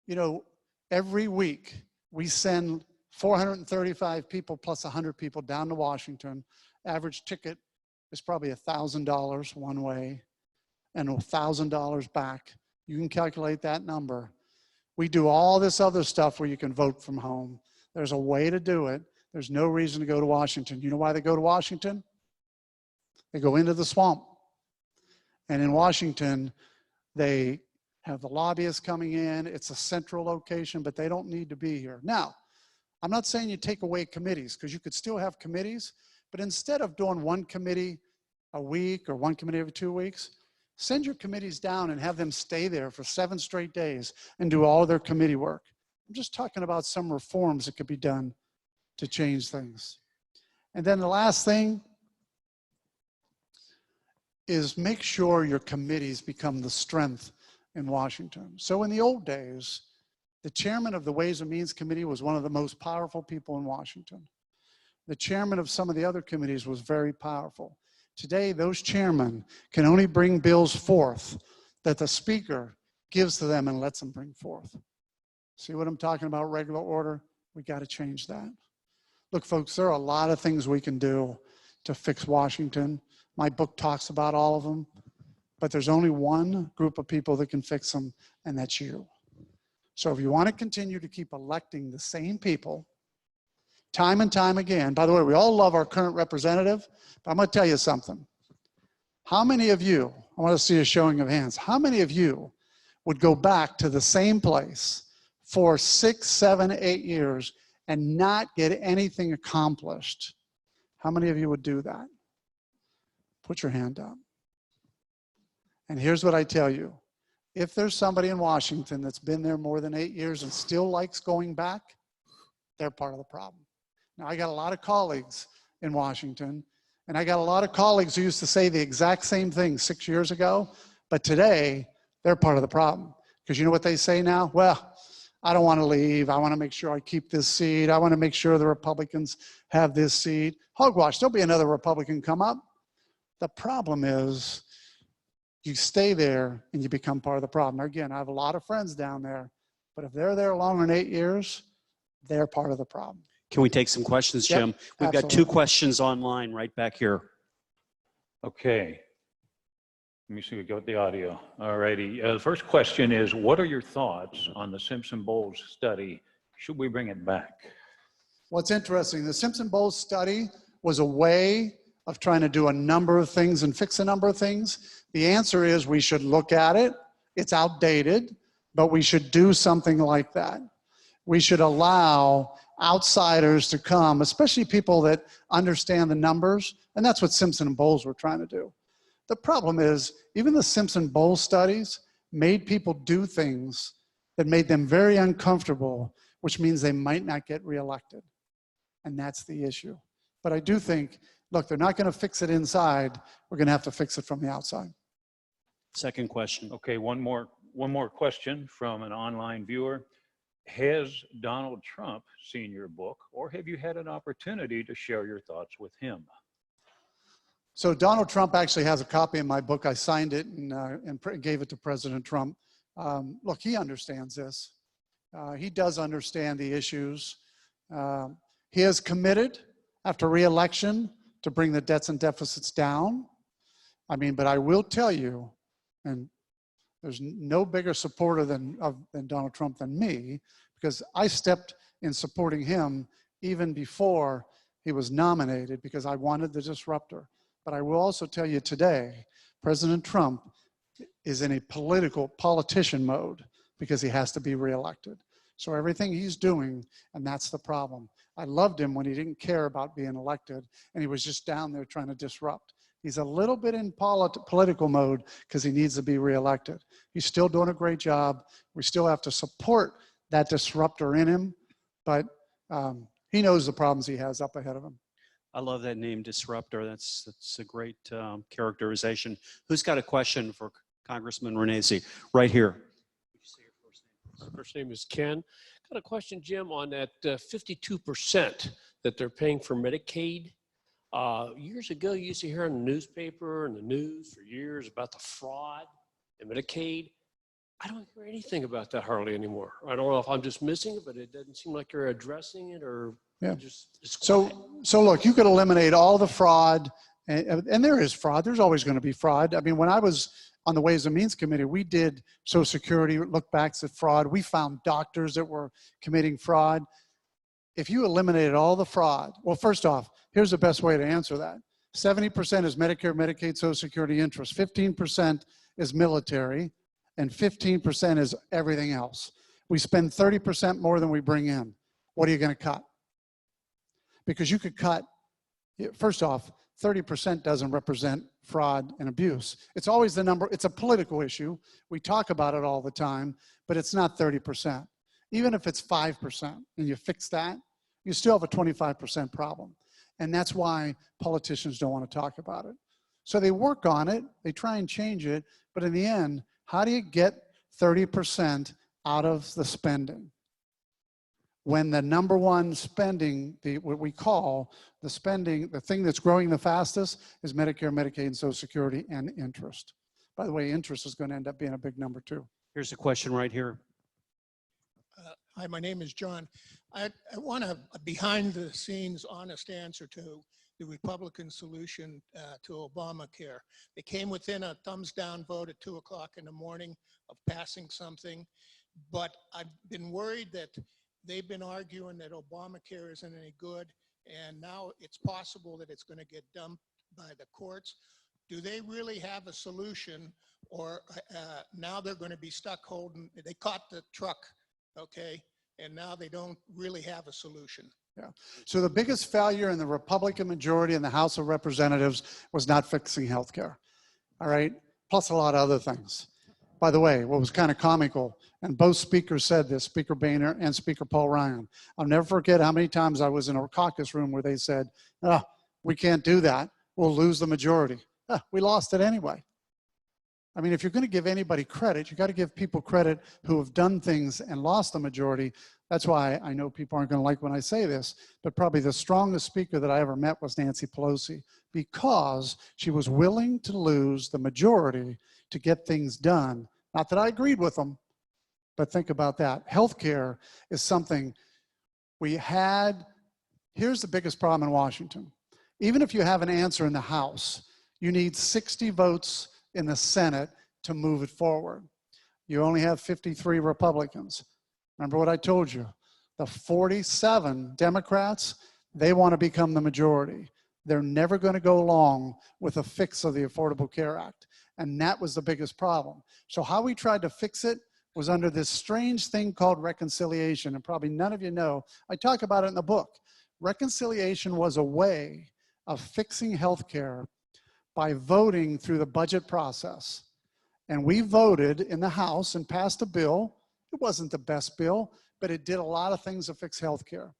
You know, every week we send 435 people plus 100 people down to Washington. Average ticket is probably $1,000 one way and $1,000 back. You can calculate that number. We do all this other stuff where you can vote from home. There's a way to do it. There's no reason to go to Washington. You know why they go to Washington? They go into the swamp. And in Washington, they have the lobbyists coming in. It's a central location, but they don't need to be here. Now, I'm not saying you take away committees, because you could still have committees, but instead of doing one committee a week or one committee every 2 weeks, send your committees down and have them stay there for 7 straight days and do all their committee work. I'm just talking about some reforms that could be done to change things. And then the last thing, is make sure your committees become the strength in Washington. So in the old days, the chairman of the Ways and Means Committee was one of the most powerful people in Washington. The chairman of some of the other committees was very powerful. Today, those chairmen can only bring bills forth that the speaker gives to them and lets them bring forth. See what I'm talking about, regular order? We got to change that. Look, folks, there are a lot of things we can do to fix Washington. My book talks about all of them, but there's only one group of people that can fix them, and that's you. So if you want to continue to keep electing the same people time and time again, by the way, we all love our current representative, but I'm going to tell you something. How many of you, I want to see a showing of hands, how many of you would go back to the same place for 6, 7, 8 years and not get anything accomplished? How many of you would do that? Put your hand up. And here's what I tell you. If there's somebody in Washington that's been there more than 8 years and still likes going back, they're part of the problem. Now, I got a lot of colleagues in Washington, and I got a lot of colleagues who used to say the exact same thing 6 years ago, but today, they're part of the problem. Because you know what they say now? Well, I don't want to leave. I want to make sure I keep this seat. I want to make sure the Republicans have this seat. Hogwash, there'll be another Republican come up. The problem is, you stay there and you become part of the problem. Now, again, I have a lot of friends down there, but if they're there longer than 8 years, they're part of the problem. Can we take some questions, Yep, Jim? We've got 2 absolutely. questions online right back here. Okay. Let me see if we got the audio. All righty. The first question is, what are your thoughts on the Simpson-Bowles study? Should we bring it back? What's interesting, the Simpson-Bowles study was a way of trying to do a number of things and fix a number of things. The answer is we should look at it. It's outdated, but we should do something like that. We should allow outsiders to come, especially people that understand the numbers, and that's what Simpson and Bowles were trying to do. The problem is, even the Simpson-Bowles studies made people do things that made them very uncomfortable, which means they might not get reelected. And that's the issue. But I do think, look, they're not going to fix it inside. We're going to have to fix it from the outside. Second question. Okay, one more question from an online viewer. Has Donald Trump seen your book, or have you had an opportunity to share your thoughts with him? So Donald Trump actually has a copy of my book. I signed it and gave it to President Trump. Look, he understands this. He does understand the issues. He is committed after re-election to bring the debts and deficits down. I mean, but I will tell you, and there's no bigger supporter than Donald Trump than me, because I stepped in supporting him even before he was nominated because I wanted the disruptor. But I will also tell you today, President Trump is in a politician mode because he has to be reelected. So everything he's doing, and that's the problem. I loved him when he didn't care about being elected and he was just down there trying to disrupt. He's a little bit in political mode because he needs to be reelected. He's still doing a great job. We still have to support that disruptor in him, but he knows the problems he has up ahead of him. I love that name, disruptor. That's a great characterization. Who's got a question for Congressman Renacci? Right here. First name is Ken. Got a question, Jim, on that 52% that they're paying for Medicaid. Years ago, you used to hear in the newspaper and the news for years about the fraud in Medicaid. I don't hear anything about that hardly anymore. I don't know if I'm just missing it, but it doesn't seem like you're addressing it, or Yeah. just So look, you could eliminate all the fraud, and there is fraud. There's always going to be fraud. I mean, when I was on the Ways and Means Committee, we did Social Security look backs at fraud. We found doctors that were committing fraud. If you eliminated all the fraud, well, first off, here's the best way to answer that. 70% is Medicare, Medicaid, Social Security interest. 15% is military, and 15% is everything else. We spend 30% more than we bring in. What are you going to cut? Because you could cut, first off, 30% doesn't represent fraud and abuse. It's always the number, it's a political issue. We talk about it all the time, but it's not 30%. Even if it's 5% and you fix that, you still have a 25% problem. And that's why politicians don't want to talk about it. So they work on it, they try and change it, but in the end, how do you get 30% out of the spending? When the number one spending, what we call the spending, the thing that's growing the fastest is Medicare, Medicaid, and Social Security and interest. By the way, interest is going to end up being a big number too. Here's a question right here. Hi, my name is John. I want a behind-the-scenes honest answer to the Republican solution to Obamacare. They came within a thumbs-down vote at 2 o'clock in the morning of passing something, but I've been worried that they've been arguing that Obamacare isn't any good, and now it's possible that it's going to get dumped by the courts. Do they really have a solution, or now they're going to be stuck holding, they caught the truck, okay, and now they don't really have a solution? Yeah. So the biggest failure in the Republican majority in the House of Representatives was not fixing health care. All right. Plus a lot of other things. By the way, what was kind of comical, and both speakers said this, Speaker Boehner and Speaker Paul Ryan. I'll never forget how many times I was in a caucus room where they said, oh, we can't do that. We'll lose the majority. We lost it anyway. I mean, if you're going to give anybody credit, you got to give people credit who have done things and lost the majority. That's why I know people aren't going to like when I say this, but probably the strongest speaker that I ever met was Nancy Pelosi, because she was willing to lose the majority to get things done. Not that I agreed with them, but think about that. Healthcare is something we had. Here's the biggest problem in Washington. Even if you have an answer in the House, you need 60 votes in the Senate to move it forward. You only have 53 Republicans. Remember what I told you? The 47 Democrats, they want to become the majority. They're never going to go along with a fix of the Affordable Care Act. And that was the biggest problem. So how we tried to fix it was under this strange thing called reconciliation. And probably none of you know, I talk about it in the book. Reconciliation was a way of fixing healthcare by voting through the budget process. And we voted in the House and passed a bill. It wasn't the best bill, but it did a lot of things to fix healthcare.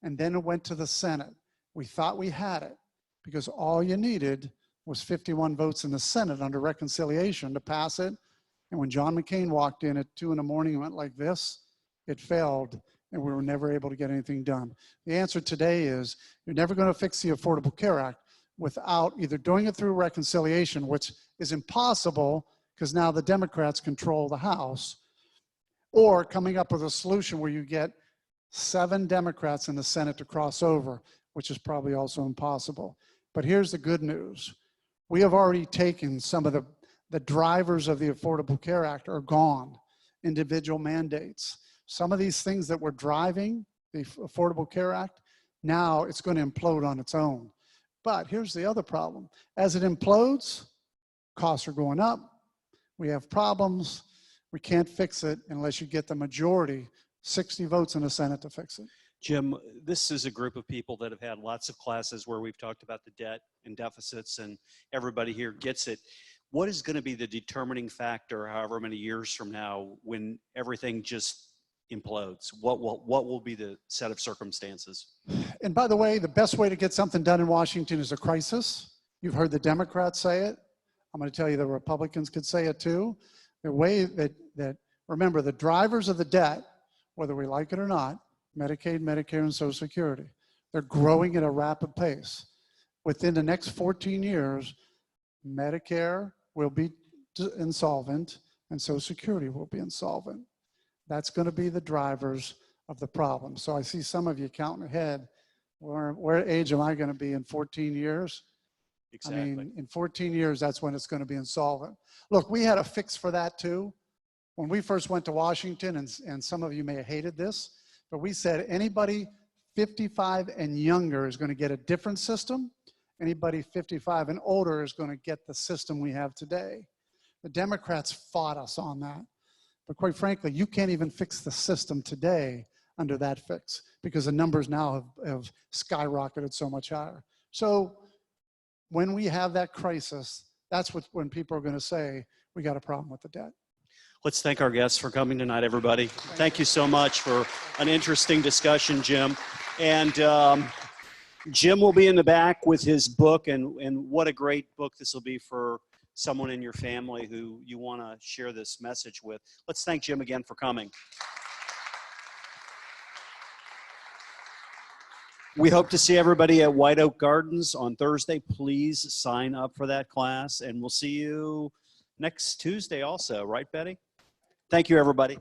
And then it went to the Senate. We thought we had it because all you needed was 51 votes in the Senate under reconciliation to pass it. And when John McCain walked in at 2 in the morning and went like this, it failed and we were never able to get anything done. The answer today is you're never going to fix the Affordable Care Act without either doing it through reconciliation, which is impossible because now the Democrats control the House, or coming up with a solution where you get 7 Democrats in the Senate to cross over, which is probably also impossible. But here's the good news. We have already taken some of the drivers of the Affordable Care Act are gone, individual mandates. Some of these things that were driving the Affordable Care Act, now it's going to implode on its own. But here's the other problem. As it implodes, costs are going up. We have problems. We can't fix it unless you get the majority, 60 votes in the Senate to fix it. Jim, this is a group of people that have had lots of classes where we've talked about the debt and deficits, and everybody here gets it. What is going to be the determining factor, however many years from now, when everything just implodes? What will be the set of circumstances? And by the way, the best way to get something done in Washington is a crisis. You've heard the Democrats say it. I'm going to tell you the Republicans could say it too. The way that remember, the drivers of the debt, whether we like it or not, Medicaid, Medicare, and Social Security, they're growing at a rapid pace. Within the next 14 years, Medicare will be insolvent and Social Security will be insolvent. That's going to be the drivers of the problem. So I see some of you counting ahead. Where age am I going to be in 14 years? Exactly. I mean, in 14 years, that's when it's going to be insolvent. Look, we had a fix for that too. When we first went to Washington, and some of you may have hated this, but we said anybody 55 and younger is going to get a different system. Anybody 55 and older is going to get the system we have today. The Democrats fought us on that. But quite frankly, you can't even fix the system today under that fix because the numbers now have skyrocketed so much higher. So when we have that crisis, that's when people are going to say, we got a problem with the debt. Let's thank our guests for coming tonight, everybody. Thank you so much for an interesting discussion, Jim. And Jim will be in the back with his book, and what a great book this will be for someone in your family who you want to share this message with. Let's thank Jim again for coming. We hope to see everybody at White Oak Gardens on Thursday. Please sign up for that class, and we'll see you next Tuesday also, right, Betty? Thank you, everybody.